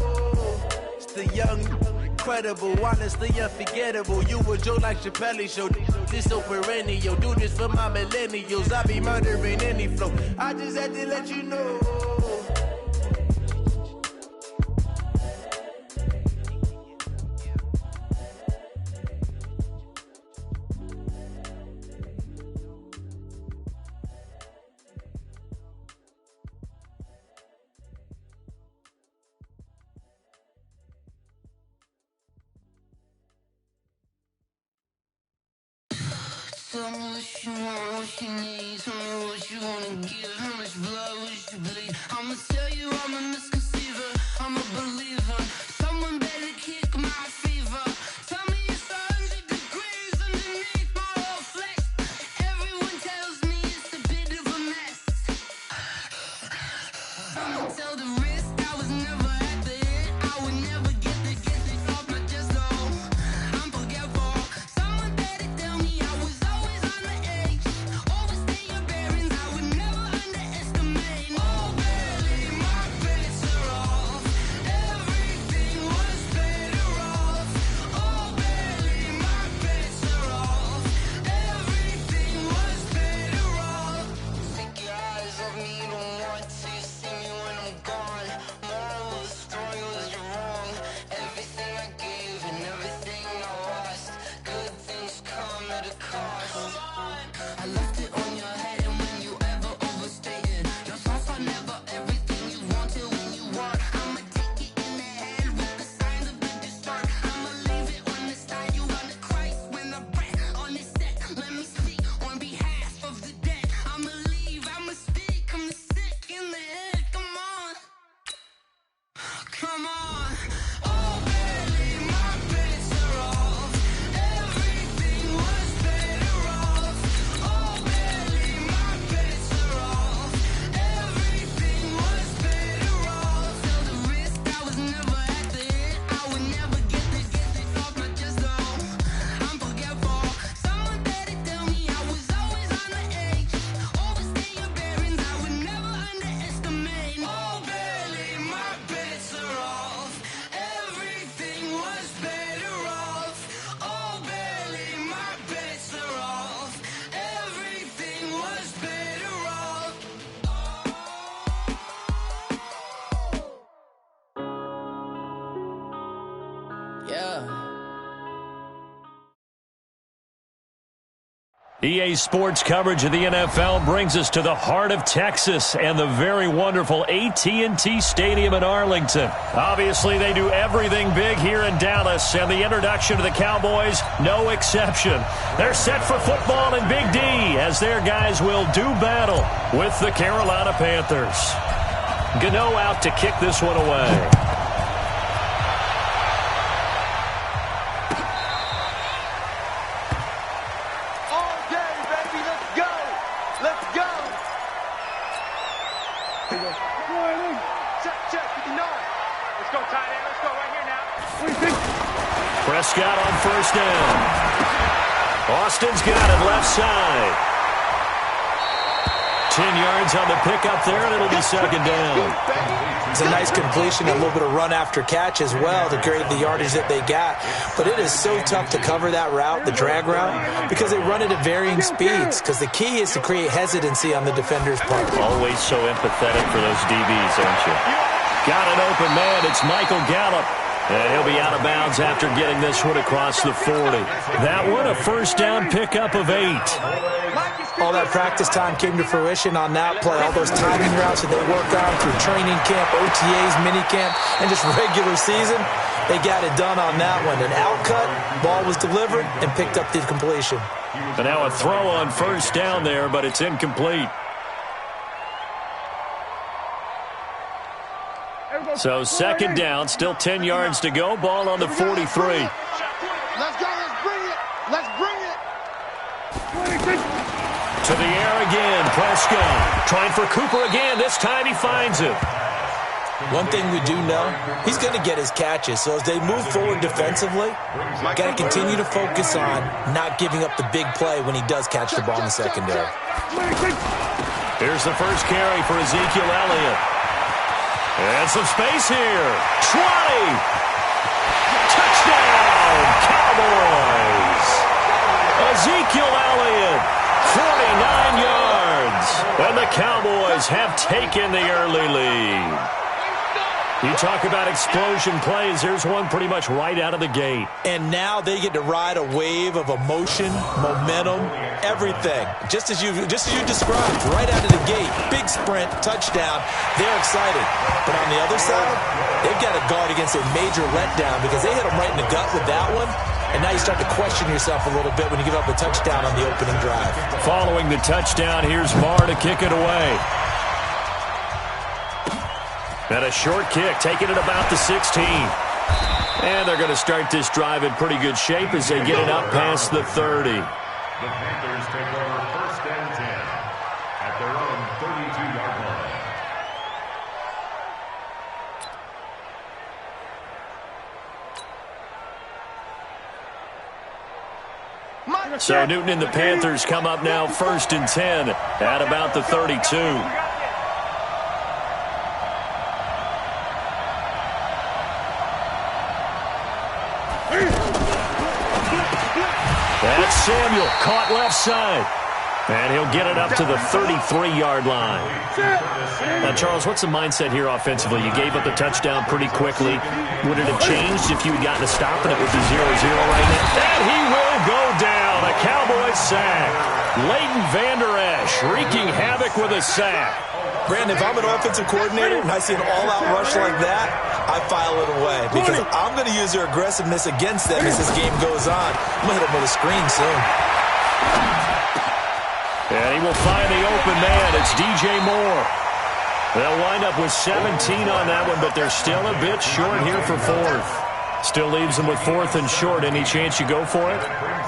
It's the young, incredible, honestly unforgettable. You a Joe like Chappelle show. This so perennial. Do this for my millennials. I be murdering any flow. I just had to let you know. Tell me what you want, what you need. Tell me what you wanna give. How much blood would you bleed? I'ma tell you I'm a misconceiver. I'm a believer. Someone better kick my fever. Tell me it's 100 degrees underneath my whole flesh. Everyone tells me it's a bit of a mess. I'ma tell the risk I was never at the end. I would never get this off my chest, though. I'm forgetful. Someone better tell me I was always on the edge. Overstay your bearings, I would never underestimate. Oh, barely, my bets are off. Everything was better off. Oh, barely, my bets are off. Everything was better off. Take your eyes off me, don't want to see me when I'm gone. Moral of the story was you're wrong. Everything I gave and everything I lost. Good things come at a cost. I left it on your head, and when you ever overstated, your thoughts are never everything you wanted when you want. I'ma take it in the head with the signs of the distort. I'ma leave it on the side. You run the Christ when I breath on this set. Let me speak on behalf of the dead. I'ma leave, I'ma speak. I'm the sick in the head. Come on. Come on. Oh, barely, my bets are off. Everything was better off. Oh, barely, my bets are off. Everything was better off. Tell the risk I was never at the end. I would never get this off my chest, though. I'm forgetful. Someone better tell me I was always on the edge. Overstay your bearings, I would never underestimate. Oh, barely, my bets are off. Everything was better off. Oh, barely, my bets are off. Everything was better off. Yeah. EA Sports coverage of the NFL brings us to the heart of Texas and the very wonderful AT&T Stadium in Arlington. Obviously, they do everything big here in Dallas, and the introduction to the Cowboys, no exception. They're set for football in Big D as their guys will do battle with the Carolina Panthers. Gano out to kick this one away. Prescott on first down. Austin's got it left side. 10 yards on the pickup there, and it'll be second down. It's a nice completion, a little bit of run after catch as well to create the yardage that they got. But it is so tough to cover that route, the drag route, because they run it at varying speeds. Because the key is to create hesitancy on the defender's part. Always so empathetic for those DBs, aren't you? Got an open man. It's Michael Gallup. And he'll be out of bounds after getting this one across the 40. That one, a first down pickup of 8. All that practice time came to fruition on that play. All those timing routes that they work on through training camp, OTAs, minicamp, and just regular season, they got it done on that one. An outcut, ball was delivered, and picked up the completion. And now a throw on first down there, but it's incomplete. So second down, still 10 yards to go. Ball on the 43. Let's go, let's bring it. Let's bring it. To the air again, Prescott. Trying for Cooper again. This time he finds it. One thing we do know, he's going to get his catches. So as they move forward defensively, got to continue to focus on not giving up the big play when he does catch the ball in the secondary. Here's the first carry for Ezekiel Elliott. And some space here. 20. Cowboys have taken the early lead. You talk about explosion plays. Here's one pretty much right out of the gate. And now they get to ride a wave of emotion, momentum, everything. Just as you described, right out of the gate. Big sprint, touchdown. They're excited. But on the other side, they've got to guard against a major letdown because they hit them right in the gut with that one. And now you start to question yourself a little bit when you give up a touchdown on the opening drive. Following the touchdown, here's Marr to kick it away. And a short kick, taking it about the 16. And they're going to start this drive in pretty good shape as they get it up past the 30. The Panthers take over 1st and 10 at their own 32-yard line. So Newton and the Panthers come up now 1st and 10 at about the 32. That's Samuel, caught left side. And he'll get it up to the 33-yard line. Now, Charles, what's the mindset here offensively? You gave up the touchdown pretty quickly. Would it have changed if you had gotten a stop and it would be 0-0 right now? And he will go down. A Cowboys sack. Leighton Vander Esch wreaking havoc with a sack. Brandon, if I'm an offensive coordinator and I see an all-out rush like that, I file it away because I'm going to use their aggressiveness against them as this game goes on. I'm going to hit them with a screen soon. And he will find the open man. It's DJ Moore. They'll wind up with 17 on that one, but they're still a bit short here for 4th. Still leaves them with 4th and short. Any chance you go for it?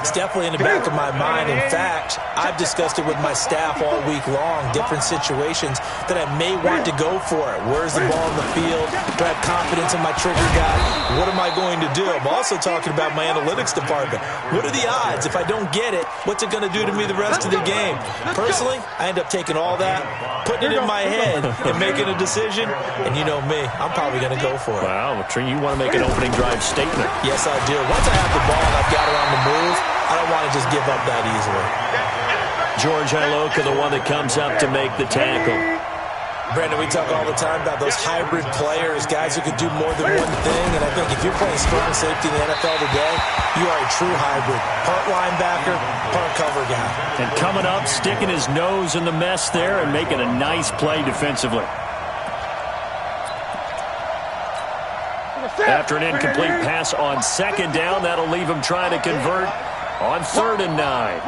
It's definitely in the back of my mind. In fact, I've discussed it with my staff all week long, different situations that I may want to go for it. Where's the ball in the field? Do I have confidence in my trigger guy? What am I going to do? I'm also talking about my analytics department. What are the odds? If I don't get it, what's it going to do to me the rest of the game? Personally, I end up taking all that, putting it in my head, and making a decision. And you know me, I'm probably going to go for it. Wow, you want to make an opening drive statement. Yes, I do. Once I have the ball and I've got it on the move, I don't want to just give up that easily. George Iloka, the one that comes up to make the tackle. Brandon, we talk all the time about those hybrid players, guys who can do more than one thing, and I think if you're playing strong safety in the NFL today, you are a true hybrid. Part linebacker, part cover guy. And coming up, sticking his nose in the mess there and making a nice play defensively. After an incomplete pass on 2nd down, that'll leave him trying to convert on 3rd and 9.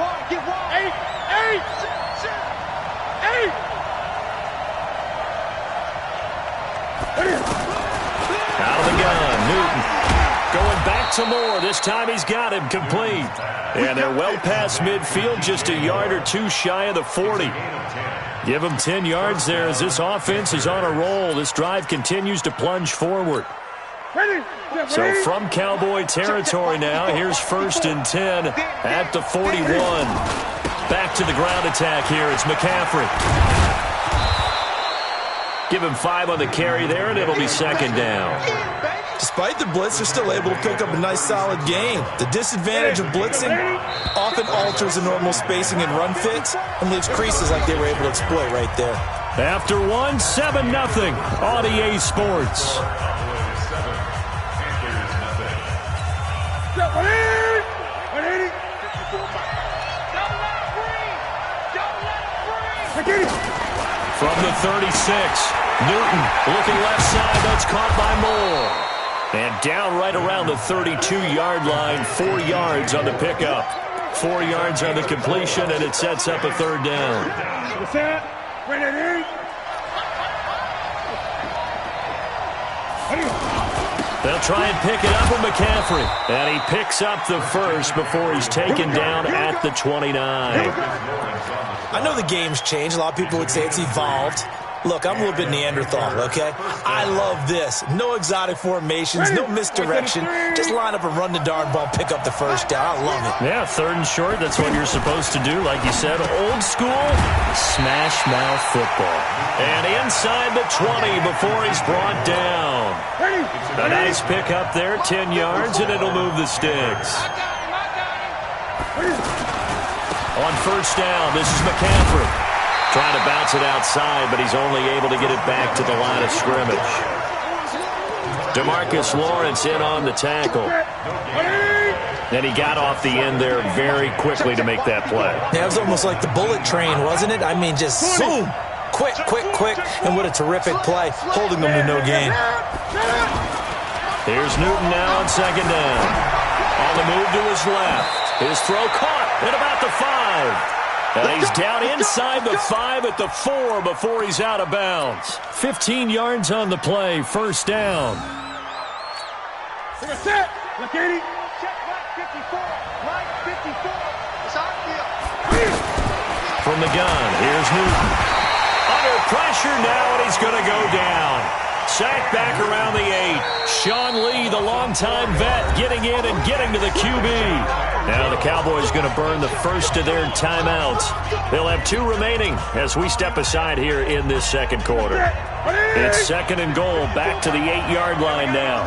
Out of the gun, Newton. Going back to Moore. This time he's got him complete. And they're well past midfield, just a yard or two shy of the 40. Give him 10 yards there as this offense is on a roll. This drive continues to plunge forward. So from Cowboy territory now, here's 1st and 10 at the 41. Back to the ground attack here. It's McCaffrey. Give him 5 on the carry there, and it'll be 2nd down. Despite the blitz, they're still able to pick up a nice, solid gain. The disadvantage of blitzing often alters the normal spacing and run fits and leaves creases like they were able to exploit right there. After 7-0 on EA Sports. From the 36, Newton looking left side. That's caught by Moore. And down right around the 32-yard line, 4 yards on the pickup. 4 yards on the completion, and it sets up a 3rd down. They'll try and pick it up with McCaffrey. And he picks up the first before he's taken down at the 29. I know the game's changed. A lot of people would say it's evolved. Look, I'm a little bit Neanderthal, okay? I love this. No exotic formations, no misdirection. Just line up and run the darn ball, pick up the first down. I love it. Yeah, 3rd and short, that's what you're supposed to do. Like you said, old school, smash mouth football. And inside the 20 before he's brought down. A nice pick up there, 10 yards, and it'll move the sticks. On 1st down, this is McCaffrey. Trying to bounce it outside, but he's only able to get it back to the line of scrimmage. DeMarcus Lawrence in on the tackle. And he got off the end there very quickly to make that play. Yeah, it was almost like the bullet train, wasn't it? I mean, just zoom. Quick, quick, quick. And what a terrific play, holding them to no gain. Here's Newton now on second down. On the move to his left. His throw caught at about the 5. And he's down inside the 5 at the 4 before he's out of bounds. 15 yards on the play, first down. Set. Look at him. Check right 54. Right 54. It's out here. From the gun, here's Newton. Under pressure now, and he's going to go down. Sacked back around the 8. Sean Lee, the longtime vet, getting in and getting to the QB. Now the Cowboys going to burn the first of their timeouts. They'll have 2 remaining as we step aside here in this second quarter. It's second and goal, back to the 8-yard line now.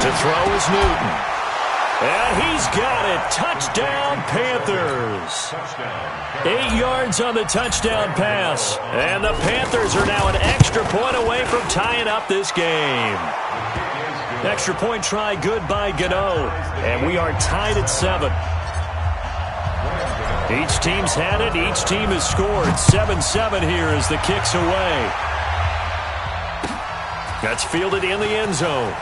To throw is Newton. And he's got it. Touchdown, Panthers. 8 yards on the touchdown pass. And the Panthers are now an extra point away from tying up this game. Extra point try, good by Gano. And we are tied at 7. Each team's had it. Each team has scored. 7-7 here as the kick's away. That's fielded in the end zone.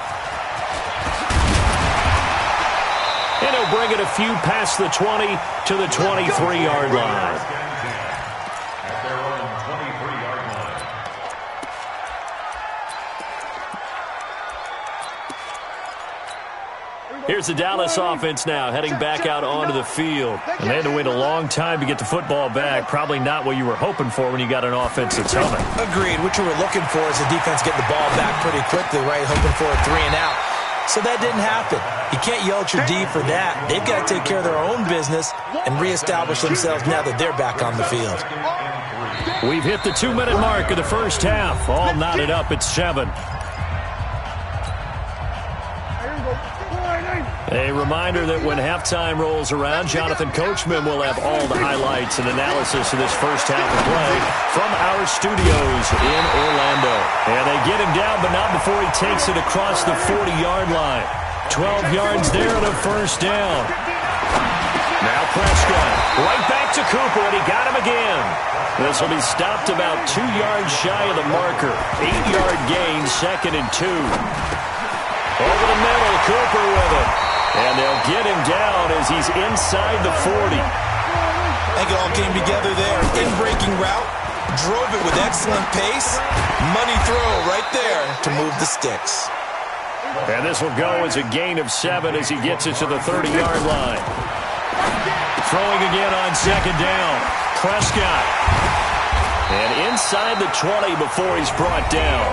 And he'll bring it a few past the 20 to the 23-yard line. At their own 23-yard line. Here's the Dallas offense now, heading back out onto the field. And they had to wait a long time to get the football back. Probably not what you were hoping for when you got an offense that's humming. Agreed. What you were looking for is the defense getting the ball back pretty quickly, right? Hoping for a 3-and-out. So that didn't happen. You can't yell at your D for that. They've got to take care of their own business and reestablish themselves now that they're back on the field. We've hit the 2-minute mark of the first half. All knotted up at 7. A reminder that when halftime rolls around, Jonathan Coachman will have all the highlights and analysis of this first half of play from our studios in Orlando. And they get him down, but not before he takes it across the 40-yard line. 12 yards there and a first down. Now Prescott, right back to Cooper, and he got him again. This will be stopped about 2 yards shy of the marker. 8-yard gain, 2nd and 2. Over the middle, Cooper with it. And they'll get him down as he's inside the 40. I think it all came together there. In-breaking route, drove it with excellent pace. Money throw right there to move the sticks. And this will go as a gain of 7 as he gets it to the 30-yard line. Throwing again on second down. Prescott. And inside the 20 before he's brought down.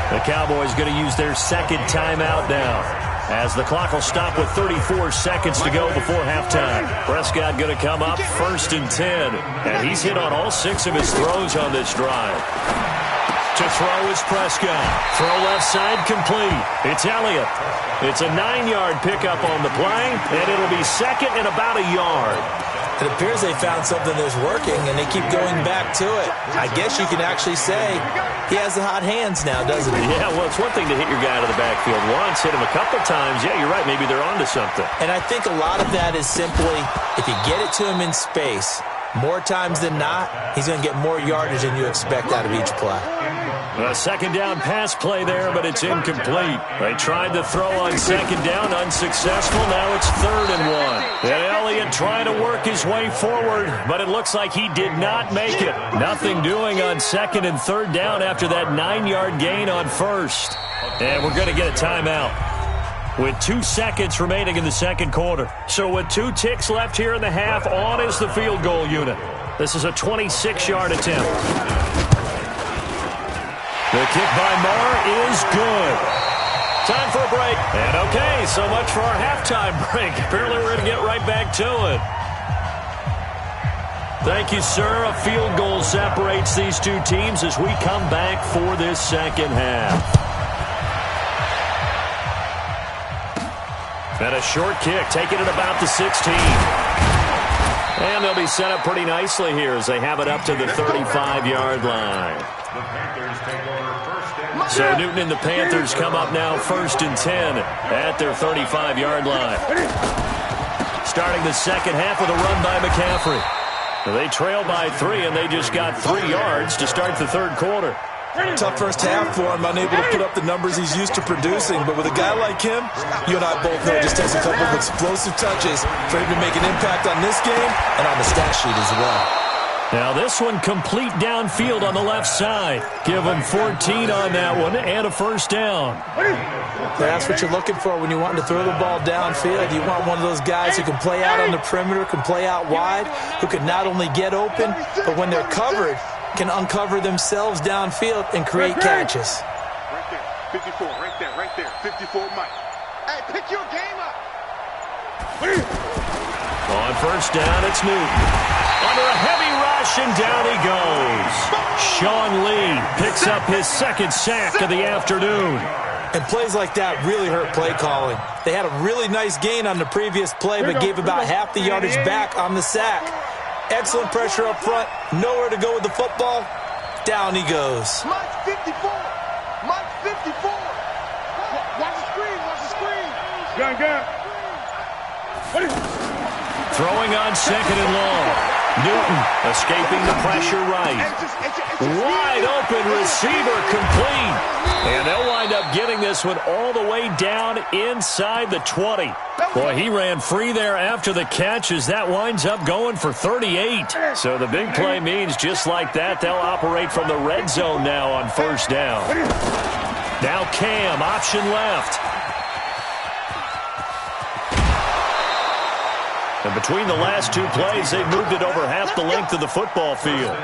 The Cowboys going to use their second timeout now, as the clock will stop with 34 seconds to go before halftime. Prescott going to come up 1st and 10. And he's hit on all 6 of his throws on this drive. To throw is Prescott. Throw left side complete. It's Elliott. It's a 9-yard pickup on the play, and it'll be 2nd and about a yard. It appears they found something that's working, and they keep going back to it. I guess you can actually say he has the hot hands now, doesn't he? Yeah, well, it's one thing to hit your guy out of the backfield once, hit him a couple times. Yeah, you're right. Maybe they're onto something. And I think a lot of that is simply if you get it to him in space, more times than not, he's going to get more yardage than you expect out of each play. A second down pass play there, but it's incomplete. They tried to throw on second down, unsuccessful. Now it's 3rd and 1. And Elliott trying to work his way forward, but it looks like he did not make it. Nothing doing on 2nd and 3rd down after that 9-yard gain on 1st. And we're going to get a timeout with 2 seconds remaining in the second quarter. So with 2 ticks left here in the half, on is the field goal unit. This is a 26-yard attempt. The kick by Marr is good. Time for a break. And okay, so much for our halftime break. Apparently we're going to get right back to it. Thank you, sir. A field goal separates these 2 teams as we come back for this second half. And a short kick, taking it about the 16. And they'll be set up pretty nicely here as they have it up to the 35-yard line. So Newton and the Panthers come up now 1st and 10 at their 35-yard line. Starting the second half with a run by McCaffrey. They trail by 3, and they just got 3 yards to start the third quarter. Tough first half for him, unable to put up the numbers he's used to producing. But with a guy like him, you and I both know it just takes a couple of explosive touches for him to make an impact on this game and on the stat sheet as well. Now this one complete downfield on the left side. Give him 14 on that one and a first down. That's what you're looking for when you want to throw the ball downfield. You want one of those guys who can play out on the perimeter, can play out wide, who can not only get open, but when they're covered, can uncover themselves downfield and create catches. Right there, 54, right there, 54 Mike. Hey, pick your game up. On first down, it's Newton. Under a heavy rush, and down he goes. Sean Lee picks up his second sack of the afternoon. And plays like that really hurt play calling. They had a really nice gain on the previous play, but gave about half the yardage back on the sack. Excellent pressure up front. Nowhere to go with the football. Down he goes. Mike 54. Mike 54. Watch the screen. Watch the screen. Gun. Throwing on second and long. Newton escaping the pressure right. Wide open receiver complete. And they'll wind up getting this one all the way down inside the 20. Boy, he ran free there after the catch as that winds up going for 38. So the big play means just like that, they'll operate from the red zone now on first down. Now Cam, option left. And between the last 2 plays, they've moved it over half the length of the football field.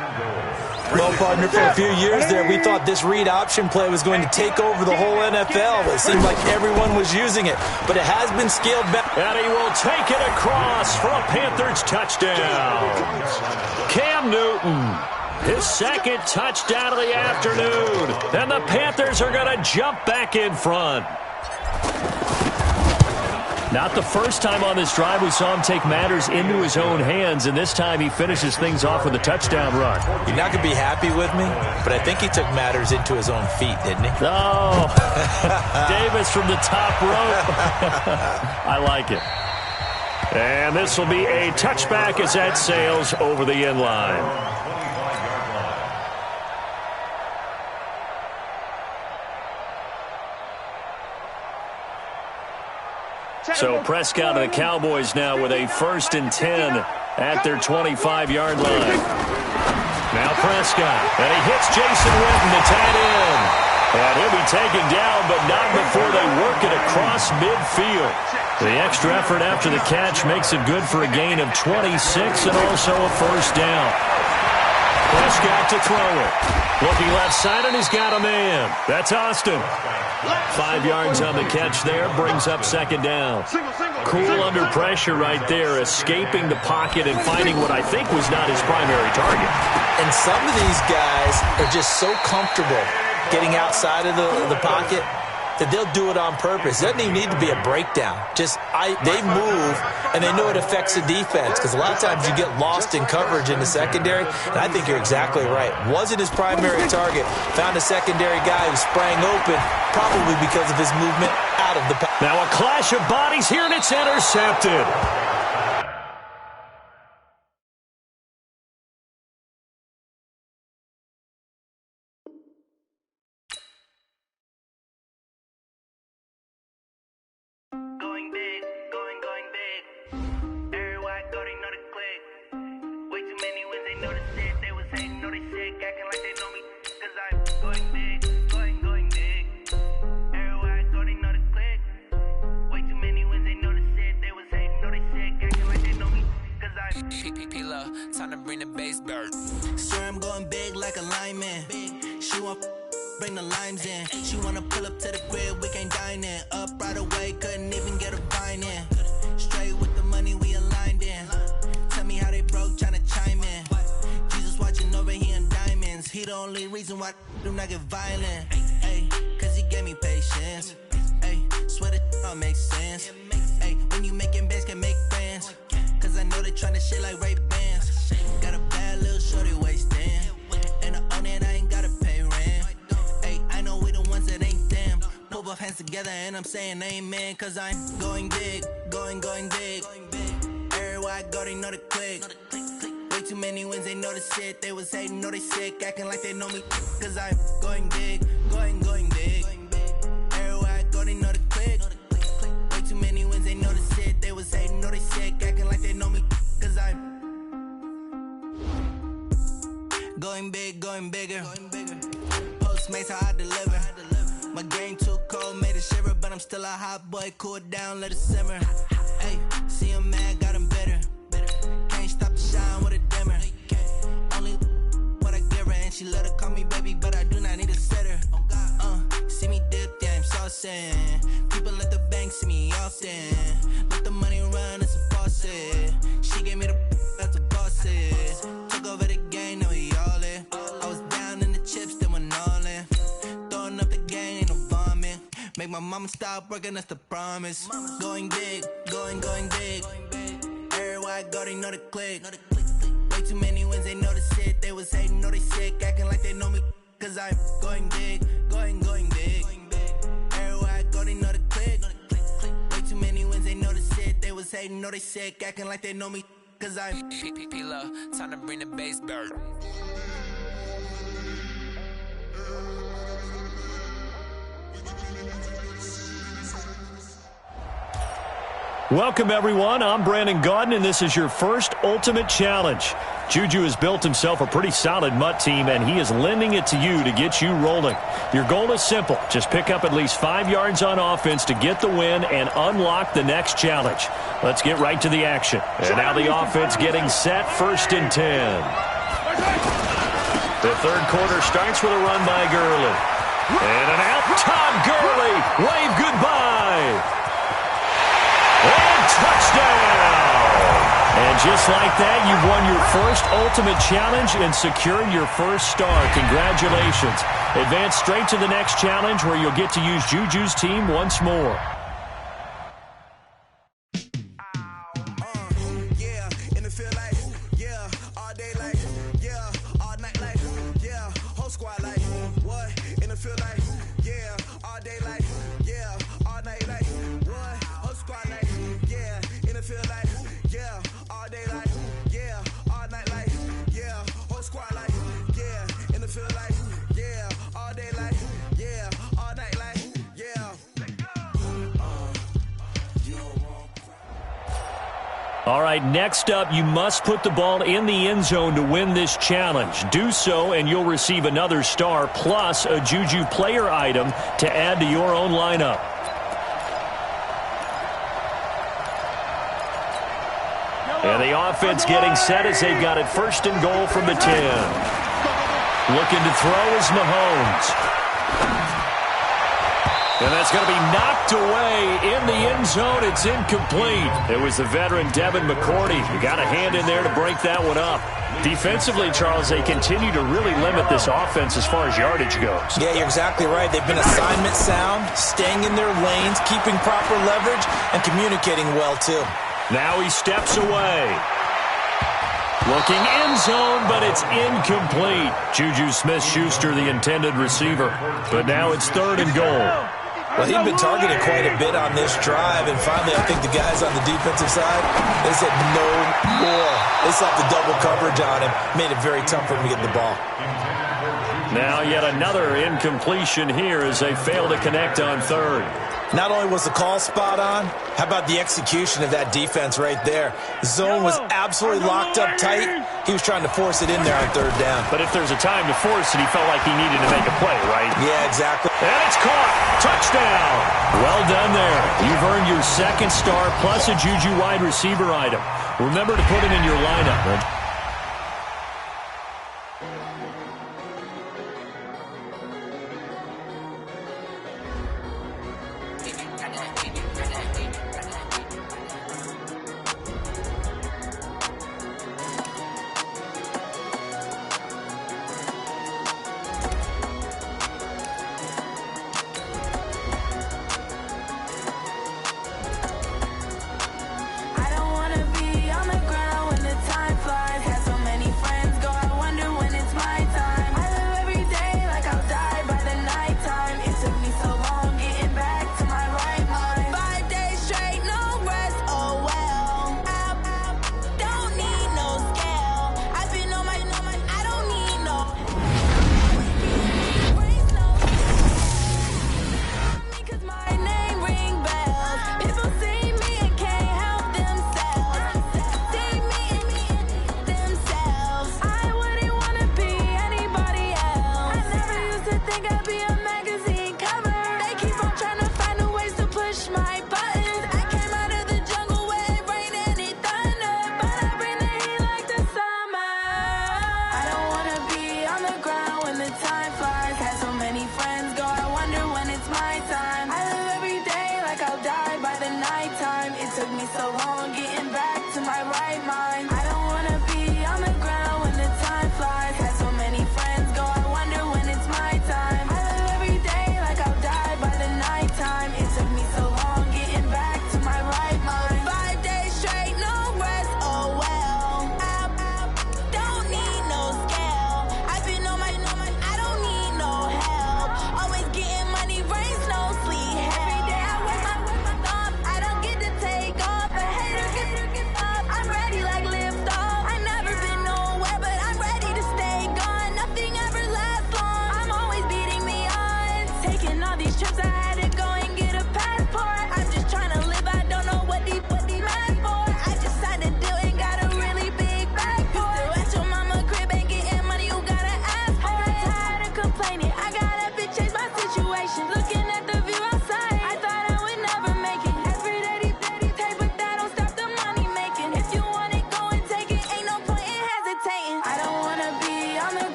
Well, partner, for a few years there, we thought this read option play was going to take over the whole NFL. It seemed like everyone was using it, but it has been scaled back. And he will take it across for a Panthers touchdown. Cam Newton, his second touchdown of the afternoon. And the Panthers are going to jump back in front. Not the first time on this drive we saw him take matters into his own hands, and this time he finishes things off with a touchdown run. You're not going to be happy with me, but I think he took matters into his own feet, didn't he? Oh, Davis from the top rope. I like it. And this will be a touchback as that sails over the end line. So Prescott and the Cowboys now with a 1st and 10 at their 25-yard line. Now Prescott, and he hits Jason Witten, the tight end. And he'll be taken down, but not before they work it across midfield. The extra effort after the catch makes it good for a gain of 26 and also a first down. Prescott to throw it. Looking left side, and he's got a man. That's Austin. 5 yards on the catch there, brings up second down. Cool under pressure right there, escaping the pocket and finding what I think was not his primary target. And some of these guys are just so comfortable getting outside of the pocket that they'll do it on purpose. It doesn't even need to be a breakdown. They move, and they know it affects the defense, because a lot of times you get lost in coverage in the secondary, and I think you're exactly right. Wasn't his primary target. Found a secondary guy who sprang open, probably because of his movement out of the pass. Now a clash of bodies here, and it's intercepted. Time to bring the bass bird. Swear I'm going big like a lineman. She want bring the limes in. She wanna pull up to the crib, we can't dine in. Up right away, couldn't even get a vine in. Straight with the money we aligned in. Tell me how they broke, tryna chime in. Jesus watching over here in diamonds. He the only reason why do not get violent. Ay, cause he gave me patience. Ay, swear that all makes sense. Hey, when you making bands, can make friends. Cause I know they tryna shit like Ray-Bans. Got a bad little shorty wasting. And I own it, I ain't gotta pay rent. Hey, I know we the ones that ain't them. Pull both hands together and I'm saying amen. Cause I'm going big, going big. Everywhere I go, they know the click. Way too many wins, they know the shit. They was hating, know they sick, acting like they know me. Cause I'm going big, going big. Everywhere I go, they know the click. Way too many wins, they know the shit. They was hating, know they sick, acting like they know me. Cause I'm going big, going bigger. Postmates, how I deliver. My game too cold, made it shiver, but I'm still a hot boy. Cool it down, let it simmer. Hey, see him mad, got him bitter. Can't stop the shine with a dimmer. Only what I give her, and she let her call me baby, but I do not need a sitter. See me dip, yeah, I'm saucing. People at the bank see me often. Let the money run, it's a faucet. She gave me the that's the bosses. Took over the game, now we all in. I was down in the chips, then went all in. Throwing up the game, ain't no vomit. Make my mama stop working, that's the promise. Going big, going big. Everywhere I go, they know the click. Way too many wins, they know the shit. They was hating, know they sick, acting like they know me. Cause I'm going big, going big. Everywhere I go, they know the click. Way too many wins, they know the shit. They was hating, know they sick, acting like they know me. Cause I'm P-P-P-Love, time to bring the bass bird. Welcome, everyone. I'm Brandon Gaudin, and this is your first Ultimate Challenge. Juju has built himself a pretty solid MUT team, and he is lending it to you to get you rolling. Your goal is simple. Just pick up at least 5 yards on offense to get the win and unlock the next challenge. Let's get right to the action. And now the offense getting set, 1st and 10. The third quarter starts with a run by Gurley. And an out. Todd Gurley, wave goodbye. And touchdown! And just like that, you've won your first Ultimate Challenge and secured your first star. Congratulations. Advance straight to the next challenge where you'll get to use Juju's team once more. All right, next up, you must put the ball in the end zone to win this challenge. Do so, and you'll receive another star plus a Juju player item to add to your own lineup. And the offense getting set as they've got it 1st and goal from the 10. Looking to throw is Mahomes. And that's going to be knocked away in the end zone. It's incomplete. It was the veteran Devin McCourty. You got a hand in there to break that one up. Defensively, Charles, they continue to really limit this offense as far as yardage goes. Yeah, you're exactly right. They've been assignment sound, staying in their lanes, keeping proper leverage, and communicating well, too. Now he steps away. Looking end zone, but it's incomplete. Juju Smith-Schuster, the intended receiver. But now it's 3rd and goal. Well, he'd been targeted quite a bit on this drive, and finally I think the guys on the defensive side, they said no more. They slapped the double coverage on him, made it very tough for him to get the ball. Now yet another incompletion here as they fail to connect on 3rd. Not only was the call spot on, how about the execution of that defense right there? The zone was absolutely locked up tight. He was trying to force it in there on 3rd down. But if there's a time to force it, he felt like he needed to make a play, right? Yeah, exactly. And it's caught. Touchdown. Well done there. You've earned your 2nd star plus a Juju wide receiver item. Remember to put him in your lineup.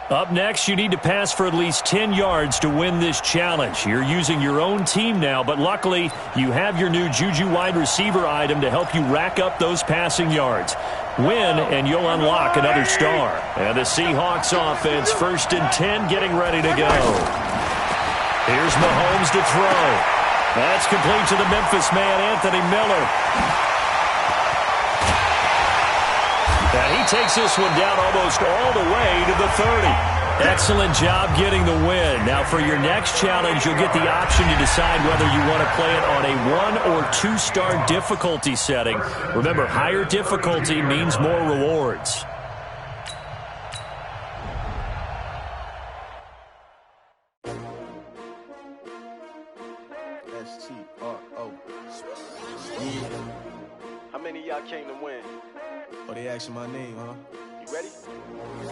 Up next, you need to pass for at least 10 yards to win this challenge. You're using your own team now, but luckily you have your new Juju wide receiver item to help you rack up those passing yards. Win, and you'll unlock another star. And the Seahawks offense, 1st and 10, getting ready to go. Here's Mahomes to throw. That's complete to the Memphis man, Anthony Miller. And he takes this one down almost all the way to the 30. Excellent job getting the win. Now for your next challenge, you'll get the option to decide whether you want to play it on a 1- or 2-star difficulty setting. Remember, higher difficulty means more rewards. S-T-R-O. Yeah. How many of y'all came to win? Oh, they asking my name, huh? You ready?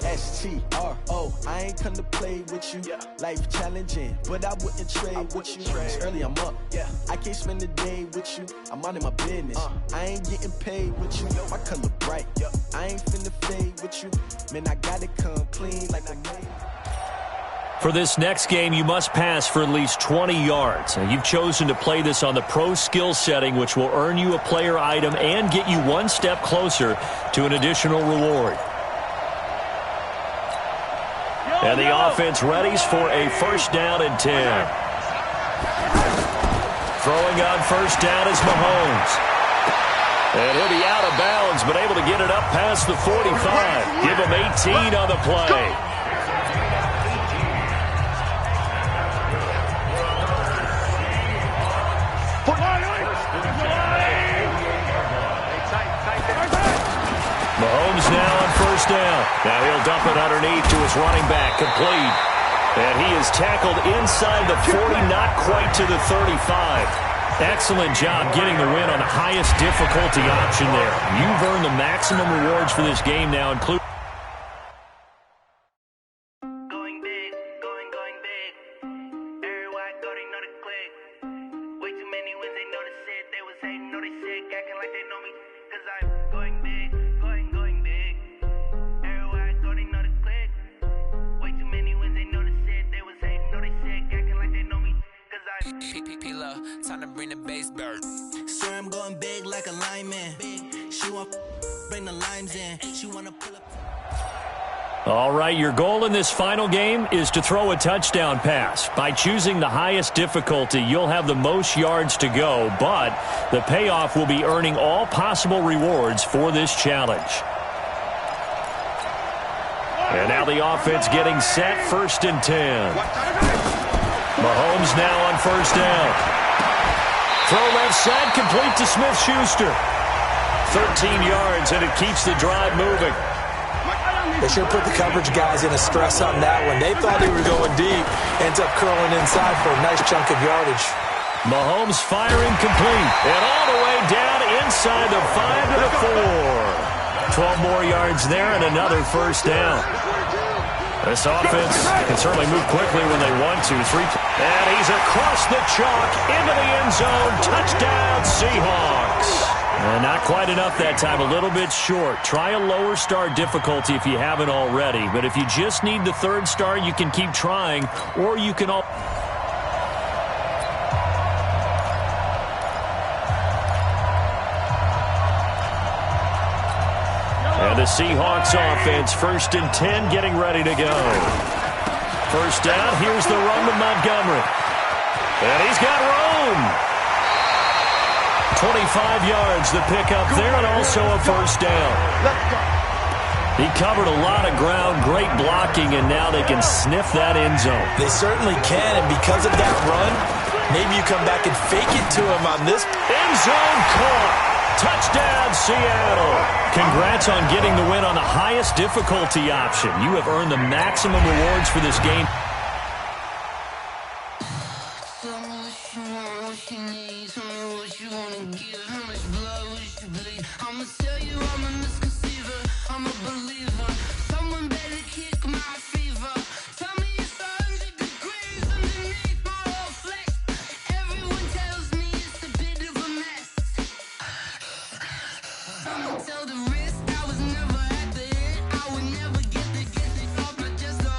S-T-R-O. I ain't come to play with you. Yeah. Life challenging, but I wouldn't trade with you. It's early, I'm up. Yeah. I can't spend the day with you. I'm minding my business. I ain't getting paid with you. My color bright. Yeah. I ain't finna fade with you. Man, I gotta come clean like a man. For this next game, you must pass for at least 20 yards. And you've chosen to play this on the pro skill setting, which will earn you a player item and get you one step closer to an additional reward. And the offense readies for a 1st down and 10. Throwing on 1st down is Mahomes. And he'll be out of bounds, but able to get it up past the 45. Give him 18 on the play. Mahomes now on 1st down. Now he'll dump it underneath to his running back, complete. And he is tackled inside the 40, not quite to the 35. Excellent job getting the win on the highest difficulty option there. You've earned the maximum rewards for this game now, including... Time to bring the bass bird. Sir, I'm going big like a lineman. She want bring the limes in. She want to pull up. All right, your goal in this final game is to throw a touchdown pass. By choosing the highest difficulty, you'll have the most yards to go, but the payoff will be earning all possible rewards for this challenge. And now the offense getting set, 1st and 10. Mahomes now on 1st down. Throw left side, complete to Smith-Schuster. 13 yards, and it keeps the drive moving. They should put the coverage guys in a stress on that one. They thought they were going deep. Ends up curling inside for a nice chunk of yardage. Mahomes firing complete. And all the way down inside the 5 to the 4. 12 more yards there and another 1st down. This offense can certainly move quickly when they want to. And he's across the chalk into the end zone. Touchdown, Seahawks. And not quite enough that time, a little bit short. Try a lower star difficulty if you haven't already. But if you just need the 3rd star, you can keep trying, or you can... And the Seahawks offense, 1st and 10, getting ready to go. 1st down, here's the run to Montgomery. And he's got room. 25 yards, the pickup there, and also a 1st down. He covered a lot of ground, great blocking, and now they can sniff that end zone. They certainly can, and because of that run, maybe you come back and fake it to him on this. End zone caught. Touchdown, Seattle. Congrats on getting the win on the highest difficulty option. You have earned the maximum rewards for this game. Tell the rest I was never at the end. I would never get the off, but just the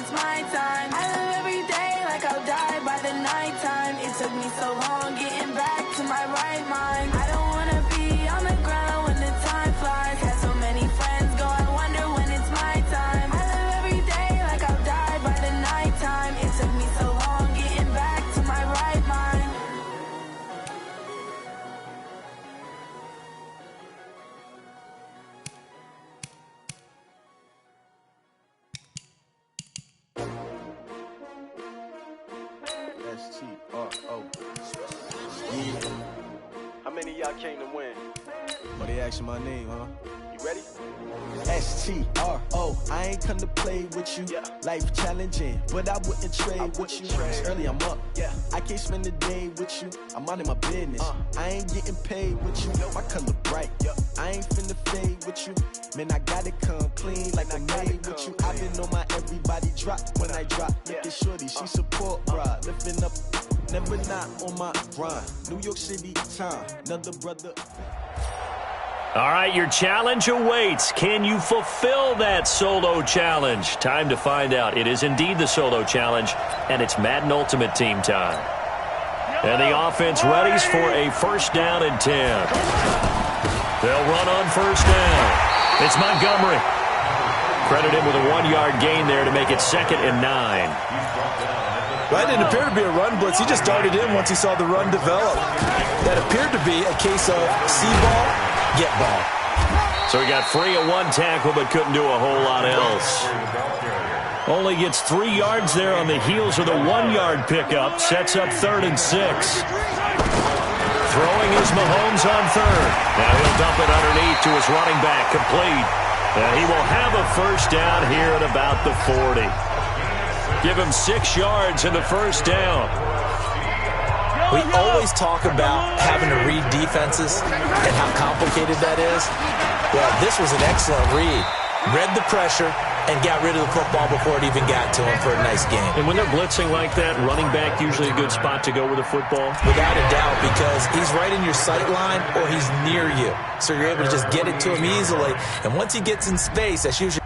it's my time. I live every day like I'll die by the nighttime. It took me so long getting back to my right mind. I don't wanna be on the ground when the time flies. Had so many friends go, I wonder when it's my time. I live every day like I'll die by the nighttime. It took me so long getting back to my right mind. S-T-R-O. Yeah. How many of y'all came to win? Oh, they asking my name, huh? You ready? S-T-R-O. I ain't come to play with you. Yeah. Life challenging, but I wouldn't trade with you. It's early, I'm up. Yeah. I can't spend the day with you. I'm out in my business. I ain't getting paid with you. My color bright. I ain't finna fade with you. Man, I gotta come clean like I'm made with you. I've been on my everybody drop when I drop. Look at shorty, she support, bruh. Lifting up, never not on my grind. New York City time, another brother. All right, your challenge awaits. Can you fulfill that solo challenge? Time to find out. It is indeed the solo challenge, and it's Madden Ultimate Team time. And the offense readies for a first down and 10. They'll run on first down. It's Montgomery. Credit him with a 1-yard gain there to make it 2nd and 9. Well, that didn't appear to be a run blitz. He just darted in once he saw the run develop. That appeared to be a case of see ball, get ball. So he got free of one tackle but couldn't do a whole lot else. Only gets 3 yards there on the heels of the 1-yard pickup. Sets up 3rd and 6. Throwing is Mahomes on 3rd. Now he'll dump it underneath to his running back. Complete. He will have a first down here at about the 40. Give him 6 yards in the first down. We always talk about having to read defenses and how complicated that is. Well, this was an excellent read. Read the pressure and got rid of the football before it even got to him for a nice game. And when they're blitzing like that, running back usually a good spot to go with a football? Without a doubt, because he's right in your sight line or he's near you. So you're able to just get it to him easily. And once he gets in space, that's usually...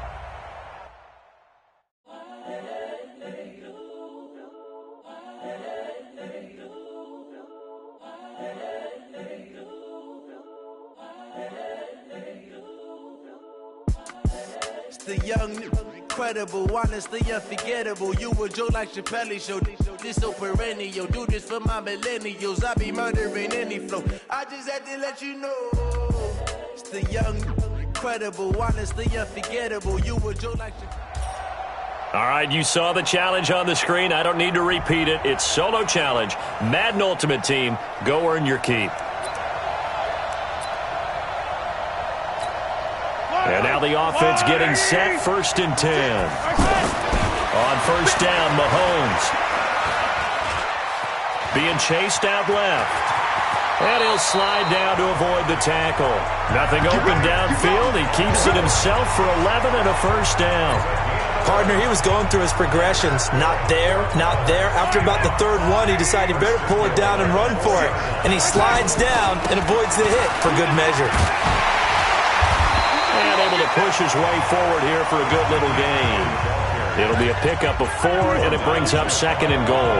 The young, incredible, honestly unforgettable. You a joke like Chappelle show. This so perennial. Do this for my millennials. I be murdering any flow. I just had to let you know. It's the young, incredible, honestly unforgettable. You a joke like Chappelle. All right, you saw the challenge on the screen. I don't need to repeat it. It's solo challenge. Madden Ultimate Team. Go earn your keep. And now the offense getting set, 1st and 10. On first down, Mahomes. Being chased out left. And he'll slide down to avoid the tackle. Nothing open downfield. He keeps it himself for 11 and a first down. Partner, he was going through his progressions. Not there, not there. After about the 3rd one, he decided he better pull it down and run for it. And he slides down and avoids the hit for good measure. And able to push his way forward here for a good little gain. It'll be a pickup of 4, and it brings up 2nd and goal.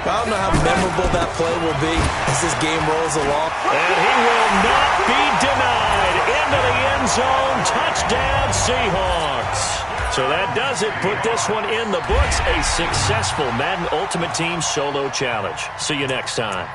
I don't know how memorable that play will be as this game rolls along. And he will not be denied. Into the end zone. Touchdown, Seahawks. So that does it. Put this one in the books. A successful Madden Ultimate Team solo challenge. See you next time.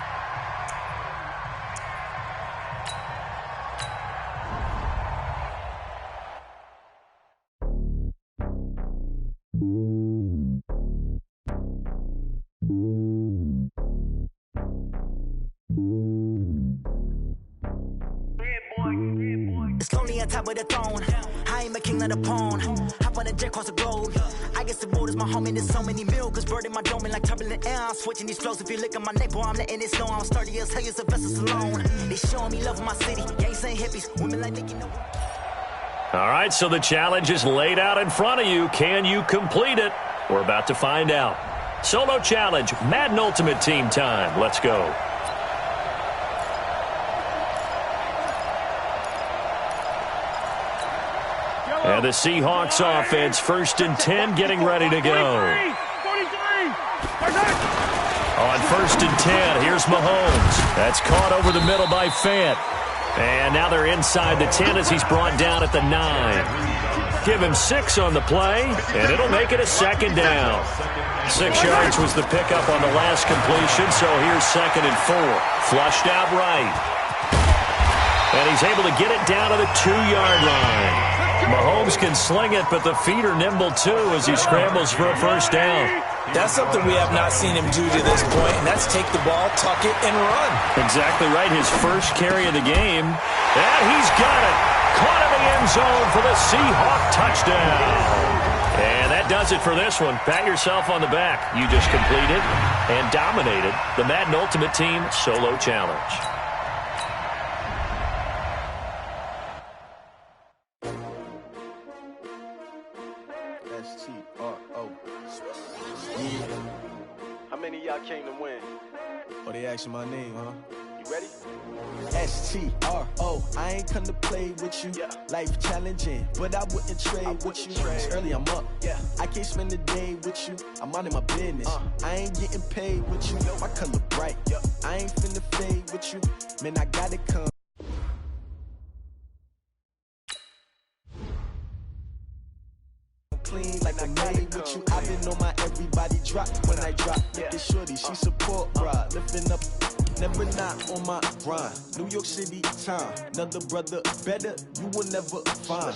It's lonely on top of the throne. I am a king of the pawn. Hop on a jet across the globe. I guess the world is my home and there's so many miracles. Bird in my dome and like turbulent air. I'm switching these flows. If you look at my neck, boy, I'm letting it snow. I'm sturdy as hell as a vessel alone. They showing me love in my city. Gangs ain't hippies. Women like Nicki, no. All right, so the challenge is laid out in front of you. Can you complete it? We're about to find out. Solo challenge, Madden Ultimate Team time. Let's go. And the Seahawks offense, 1st and 10, getting ready to go. On 1st and 10, here's Mahomes. That's caught over the middle by Fant. And now they're inside the 10 as he's brought down at the 9. Give him 6 on the play, and it'll make it a 2nd down. 6 yards was the pickup on the last completion, so here's 2nd and 4. Flushed out right. And he's able to get it down to the 2-yard line. Mahomes can sling it, but the feet are nimble too as he scrambles for a 1st down. That's something we have not seen him do to this point, and that's take the ball, tuck it, and run. Exactly right. His first carry of the game. And he's got it. Caught in the end zone for the Seahawk touchdown. And that does it for this one. Pat yourself on the back. You just completed and dominated the Madden Ultimate Team Solo Challenge. How many of y'all came to win? Oh, they asking my name, huh? You ready? S-T-R-O, I ain't come to play with you. Life challenging, but I wouldn't trade with you. It's early, I'm up. I can't spend the day with you. I'm minding my business. I ain't getting paid with you. My color bright. I ain't finna fade with you. Man, I gotta come. Clean like I made with you. I've been on my everybody drop when I drop. Look at shorty, she support ride. Lifting up, never not on my grind. New York City time, another brother better you will never find.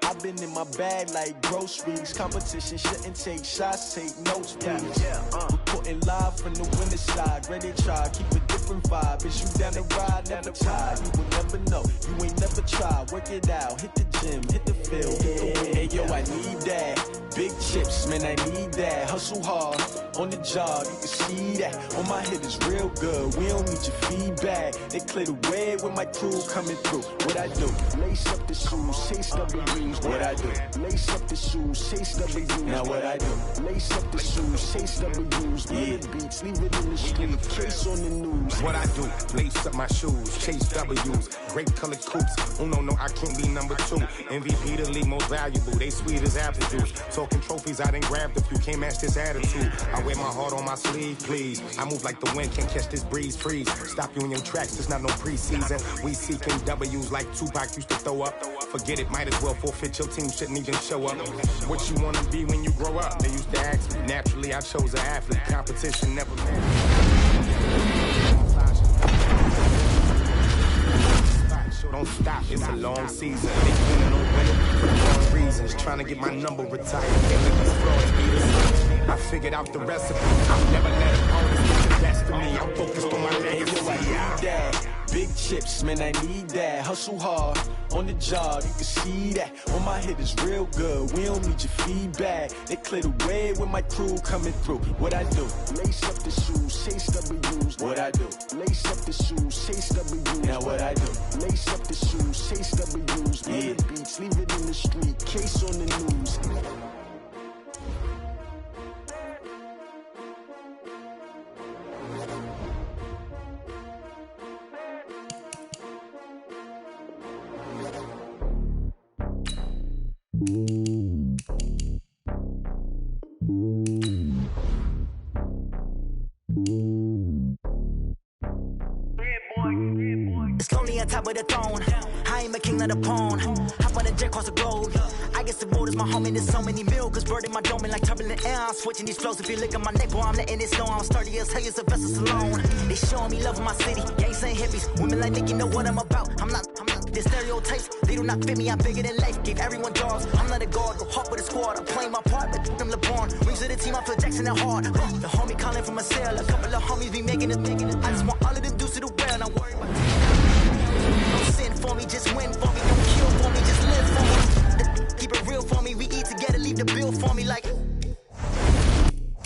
I've been in my bag like groceries. Competition shouldn't take shots, take notes, please. Reporting live from the winter side. Ready to try, keep a different vibe. Is you down the ride, never tired. You will never know, you ain't never tried. Work it out, hit the gym, hit the field, hit the win. Hey yo, I need that. Big chips, man, I need that. Hustle hard, on the job, you can see that. On my hit is real good, we don't need your feedback. They clear the way with my crew coming through. What I do? Lace up the shoes, chase W's. What I do? Lace up the shoes, chase W's. Now what I do? Lace up the shoes, chase W's. Yeah, beats, leave it in the street, case on the news. What I do? Lace up my shoes, chase W's. Great colored coops. Oh no, I can't be number 2. MVP the league most valuable. They sweet as apple juice. Talking trophies, I done grabbed a few. Can't match this attitude. I wear my heart on my sleeve, please. I move like the wind, can't catch this breeze. Freeze. Stop you in your tracks. There's not no preseason. We seeking W's like Tupac used to throw up. Forget it, might as well forfeit. Your team shouldn't even show up. What you wanna be when you grow up? They used to ask me. Naturally, I chose an athlete. Competition never Don't stop, it's a long season. They winning on winning for the wrong reasons. Trying to get my number retired. Can't let these frauds beat us. I figured out the recipe. I'll never let opponents get the best of me. I'm focused on my legacy. Big chips, man, I need that. Hustle hard, on the job, you can see that. On my hit is real good, we don't need your feedback. They clear the way with my crew coming through. What I do? Lace up the shoes, chase W's. What I do? Lace up the shoes, chase W's. Now what I do? Lace up the shoes, chase W's. Yeah, beats, leave it in the street, case on the news. It's lonely on top of the throne. I ain't a king of the pawn. Hop on a jet across the globe. I guess the world is my home and there's so many miracles burning my dome like turbulent air. I'm switching these flows. If you look at my neck, boy, I'm letting it snow. I'm sturdy as hell, it's a vessel alone. They showing me love in my city. Gangs ain't hippies. Women like Nick, you know what I'm about. I'm not the stereotypes. They do not fit me. I'm bigger than life. Gave everyone jobs. I'm not a guard. Go hard with a squad. I'm playing my part, but them LeBron. Rings to the team. I feel Jackson and hard. The homie calling from a cell. A couple of homies be making it. I just want all of them dudes to the well. And I worry about don't sin for me, just win for me. Don't kill for me, just live for me. Keep it real for me. We eat together, leave the bill for me like.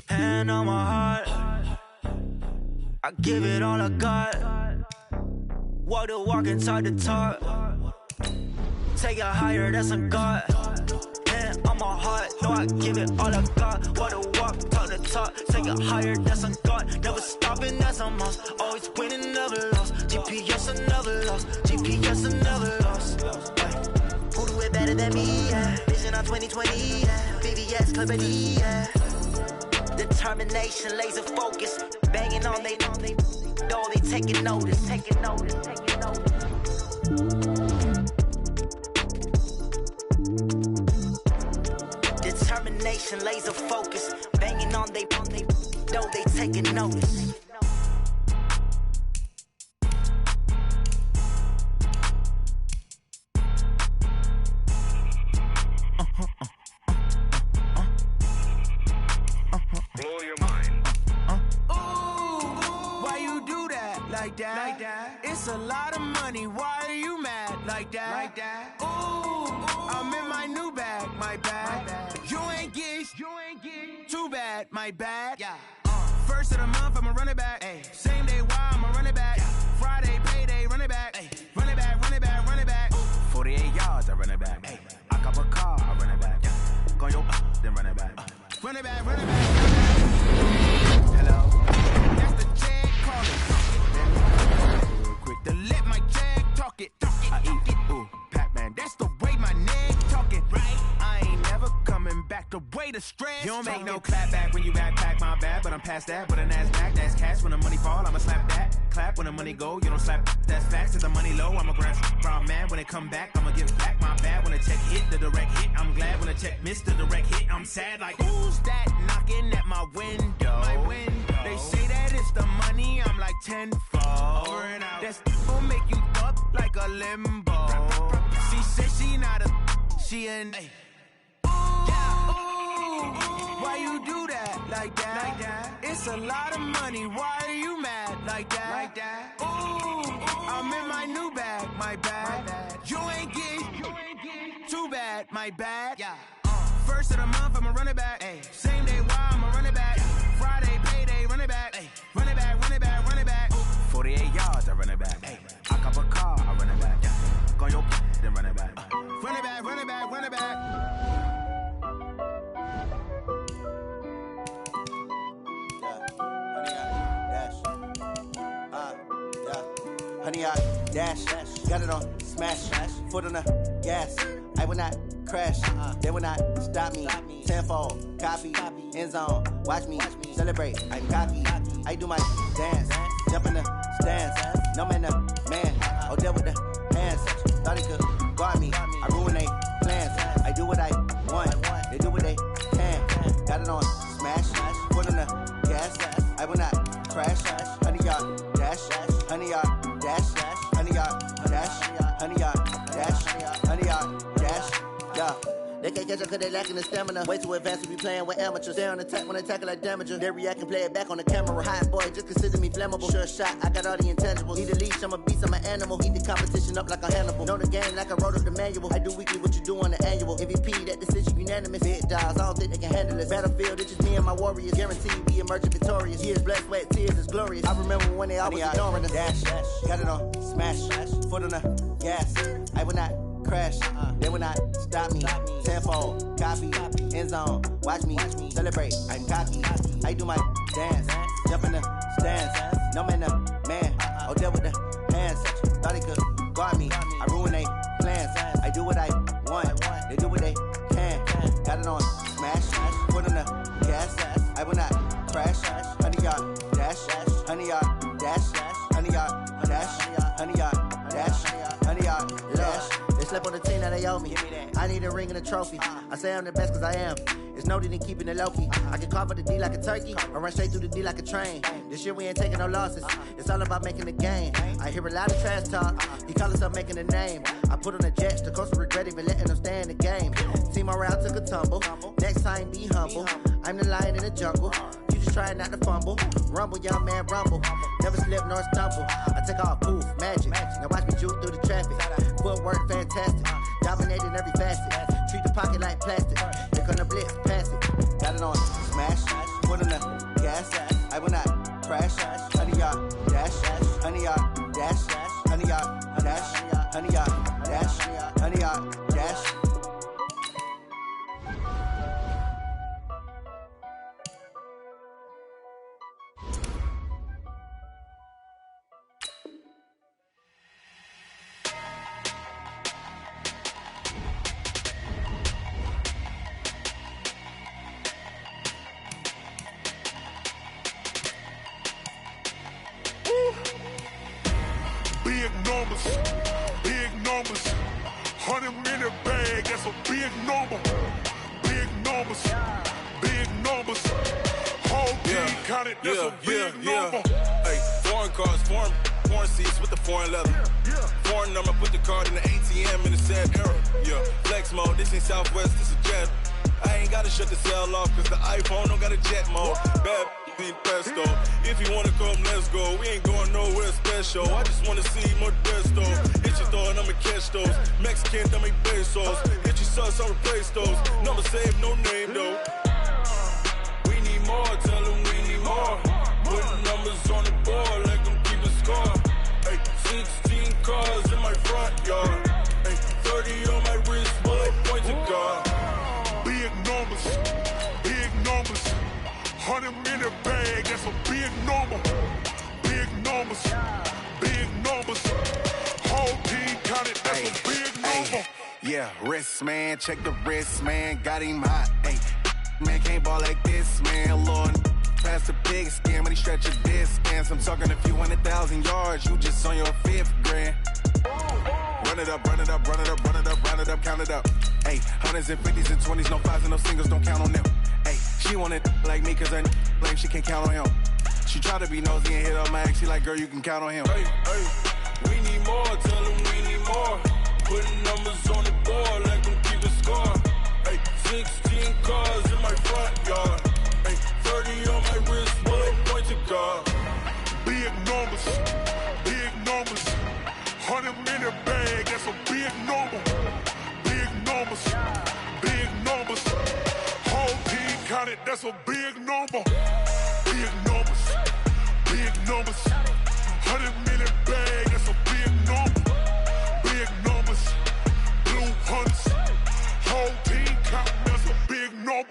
Hand on my heart, I give it all I got. Walk the walk inside the talk. Take it higher, that's a God. Hand on my heart, no, I give it all I got. Walk the walk, talk the talk. Take it higher, that's a God. Never stopping, that's a must. Always winning, never lost. GPS, I never lost. GPS, I never lost. Who do it better than me? down 2020, yeah. BBS, Clippity, yeah. Determination, laser focus. Banging on they taking notice. Determination, laser focus. Banging on they taking notice. Blow your mind. Why you do that like that? It's a lot of money. Why are you mad like that? I'm in my new bag, my bag. You ain't get too bad, my bad. First of the month, I'ma run it back. Same day, why I'ma run it back. Friday, payday, run it back. Run it back, run it back, run it back. 48 yards, I run it back. I cop a car, I run it back. Go yo, then run it back. Run it back, run it back. Hello, that's the jag calling. Quick to let my jag talk it. I eat it, ooh, Pac-Man. That's the way my neck talking, right? I ain't never coming back. The way the stress. You don't make no clap back when you backpack, my bad. But I'm past that. But a NASDAQ, that's cash. When the money fall, I'ma slap that. Clap when the money go, you don't slap. That's facts. Cause the money low, I'ma grab brown man. When it come back, I'ma give back my bad. When the check hit, the direct hit. I'm glad when the check missed the direct hit. I'm sad like, who's that knocking at my window? My window. They say that it's the money, I'm like tenfold. Over and out. That's gon' make you up like a limbo. She said she not a, she an. Why you do that like that? It's a lot of money. Why are you mad like that? I'm in my new bag, my bag. You ain't get too bad, my bad. First of the month, I'ma run it back. Same day, why I'ma run it back. Friday, payday, run it back. Run it back, run it back, run it back. 48 yards, I run it back. I cop a car, I run it back. Go yo, then run it back. Run it back, run it back, run it back. Honey, I dash, got it on smash, foot on the gas. I will not crash, they will not stop me. Tenfold, copy, end zone, watch me celebrate. I'm cocky, I do my dance, jump in the stands. No man, the man, oh there with the hands. Thought he could guard me, I ruin they plans. I do what I want, they do what they can. Got it on smash, foot on the gas. I will not crash, honey, y'all dash, honey, y'all dash, honey, y'all dash, honey, y'all dash, honey, y'all dash, yeah. They can't catch up cause they lacking the stamina. Way too advanced to be playing with amateurs. Stay on attack when they tackle like damager. They react and play it back on the camera. Hot boy, just consider me flammable. Sure shot, I got all the intangibles. Need a leash, I'm a beast, I'm an animal. Heat the competition up like a Hannibal. Know the game like I wrote up the manual. I do weekly what you do on the annual. MVP, that decision unanimous. Big dials, I don't think they can handle this. Battlefield, it's just me and my warriors. Guaranteed we emerging victorious. Years, blood, sweat, tears, it's glorious. I remember when they always ignoring us. Dash, got it on smash, foot on the gas. I will not crash, they will not stop me. Tenfold, copy, end zone, watch me celebrate. I'm cocky, I do my dance, jump in the stands. No man, the man, oh there with the hands. Thought he could guard me, I ruin they plans. I do what I want, they do what they can. Got it on smash, foot on the gas. I will not crash, honey y'all dash, honey y'all dash, honey y'all dash, honey y'all dash, honey y'all dash. They slept on the team that they owe me. I need a ring and a trophy. I say I'm the best cause I am. It's no need in keeping it low-key. I can carve up the D like a turkey or run straight through the D like a train. This year we ain't taking no losses. It's all about making the game. I hear a lot of trash talk. He call himself making a name. I put on the Jets. The coach will regret even letting them stay in the game. Team morale took a tumble. Next time be humble. I'm the lion in the jungle. You just trying not to fumble. Rumble, young man, rumble. Never slip nor stumble. I take off, poof, magic. Now watch me juke through the traffic. Footwork fantastic. Dominating every facet. Treat the pocket like plastic. Here come the blitz, pass it. Got it on smash. Foot on the gas. I will not crash. Honey, y'all dash. Honey, y'all dash. Honey, y'all dash. Honey, y'all dash. Honey, y'all dash. 100-minute bag, that's a big number. Big numbers, big numbers. Whole team counted, that's a big number. Hey, foreign cars, foreign seats with the foreign leather. Foreign number, put the card in the ATM in the sad era. Yeah, flex mode, this ain't Southwest, this is jet. I ain't gotta shut the cell off, cause the iPhone don't got a jet mode. Bad need pesto. If you wanna come, let's go. We ain't going nowhere special. I just wanna see Modesto. Hit your thought, I'ma catch those. Mexican, I make pesos. Hit your sus, I'll replace those. Number saved, no name though. We need more, tell them we need more. Putting numbers on the board, let them keep the score. Hey, 16 cars in my front yard. Hey, 30 on my wrist, bullet point to God. Big numbers, big numbers. 100-minute bag, that's a big number. Big numbers, big numbers. Whole team counted, that's a big number. Yeah, wrist man, check the wrist man, got him hot. Hey, man can't ball like this, man. Lord, past the big scam, and he stretch a distance. I'm talking a few 100,000 yards, you just on your 5th grand. Run it up, run it up, run it up, run it up, run it up, count it up. Hey, 100s and 50s and 20s, no 5s and no singles, don't count on them. Hey, she want it like me, cause her blame, she can't count on him. She try to be nosy and hit up my ex, she like, girl, you can count on him. Hey, hey, we need more, tell them we need more. Putting numbers on the board, let them keep the score. Hey, 16 cars in my front yard. Hey, 30 on my wrist, bullet point to God. Big numbers, big numbers. 100-minute bag, that's a big number. Big numbers, big numbers. Whole team counted, that's a big number. Big numbers, big numbers. 100-minute bag, that's a big number. Big numbers, blue hunts. Whole team counting, that's a big number.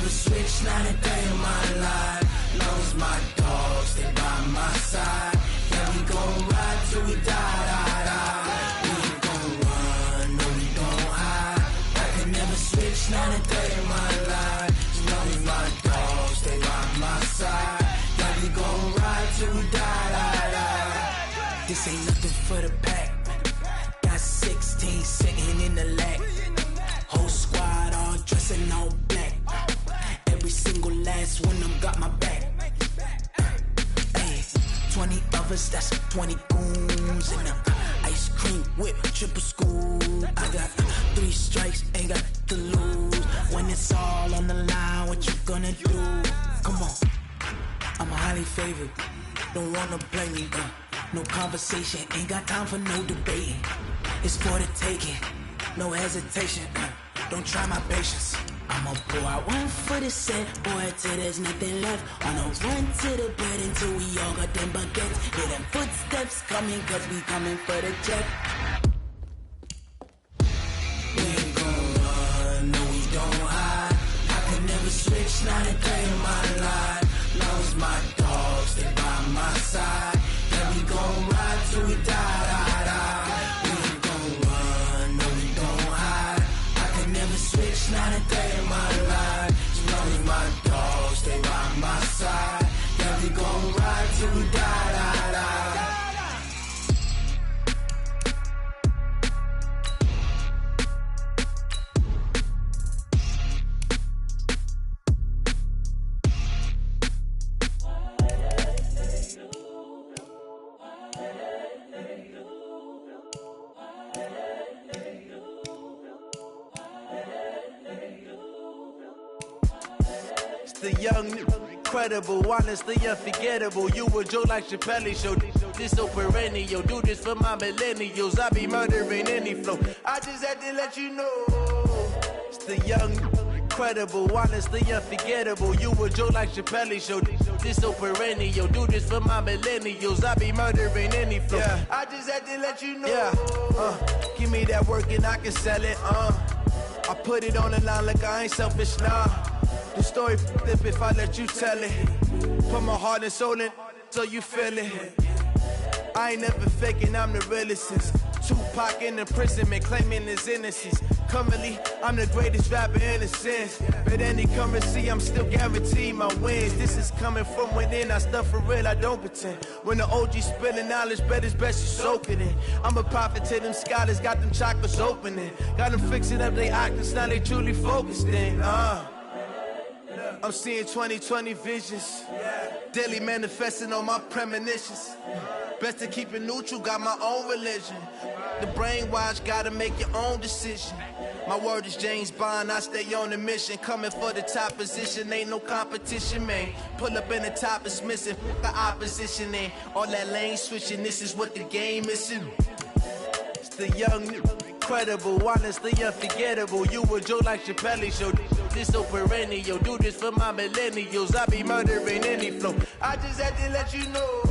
Switch, not a day in my life. Knows my dogs, they by my side. Yeah, we gon' ride till we die. We ain't gon' run, no, we don't hide. I can never switch, not a day in my life. Knows my dogs, they by my side. Yeah, we gon' ride till we die. This ain't nothing for the pack. Got 16 sitting in the lag. Whole squad all dressing all black. Every single last one of them got my back. Hey, 20 of us, that's 20 goons in them. Ice cream whip, triple scoop. I got 3 strikes, ain't got to lose. When it's all on the line, what you gonna do? Come on, I'm highly favored. Don't wanna blame me, no conversation, ain't got time for no debating. It's for the taking, no hesitation. Don't try my patience. I'ma pull out one for the set, boy, till there's nothing left. On a run to the bed until we all got them baguettes. Hear them footsteps coming, cause we coming for the check. We ain't gon' run, no, we don't hide. I can never switch, not a day in my life. Knows my dogs, they by my side. Yeah, we gon' ride till we die. We ain't gon' run, no, we don't hide. I can never switch, not a day in my life. Knows my dogs, they by my side. Yeah, we gon' ride till we die. The young, incredible, honestly unforgettable. You a Joe like Chappelle show. This so perennial. Do this for my millennials. I be murdering any flow. I just had to let you know. It's the young, incredible, honestly unforgettable. You a Joe like Chappelle show. This so perennial. Do this for my millennials. I be murdering any flow. Yeah. I just had to let you know. Yeah. Give me that work and I can sell it. I put it on the line like I ain't selfish, nah. The story flip if I let you tell it. Put my heart and soul in so you feel it. I ain't never faking, I'm the realest since Tupac in imprisonment, claiming his innocence. Currently, I'm the greatest rapper in a sense. But any currency, I'm still guaranteed my wins. This is coming from within, I stuff for real, I don't pretend. When the OG spilling knowledge, bet it's best you soak it in. I'm a prophet to them scholars, got them chakras opening. Got them fixing up they octaves, now they truly focused in. I'm seeing 2020 visions. Daily manifesting on my premonitions. Best to keep it neutral, got my own religion. The brainwash, gotta make your own decision. My word is James Bond, I stay on the mission. Coming for the top position, ain't no competition, man. Pull up in the top, it's missing, the opposition ain't. All that lane switching, this is what the game missing. It's the young, incredible, honestly unforgettable. You a joke like Chappelle show. This so perennial, do this for my millennials. I be murdering any flow. I just had to let you know.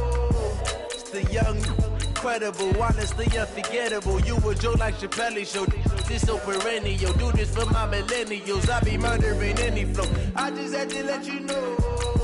It's the young, incredible, honestly unforgettable. You a joke like Chappelle show. This so perennial, do this for my millennials. I be murdering any flow. I just had to let you know.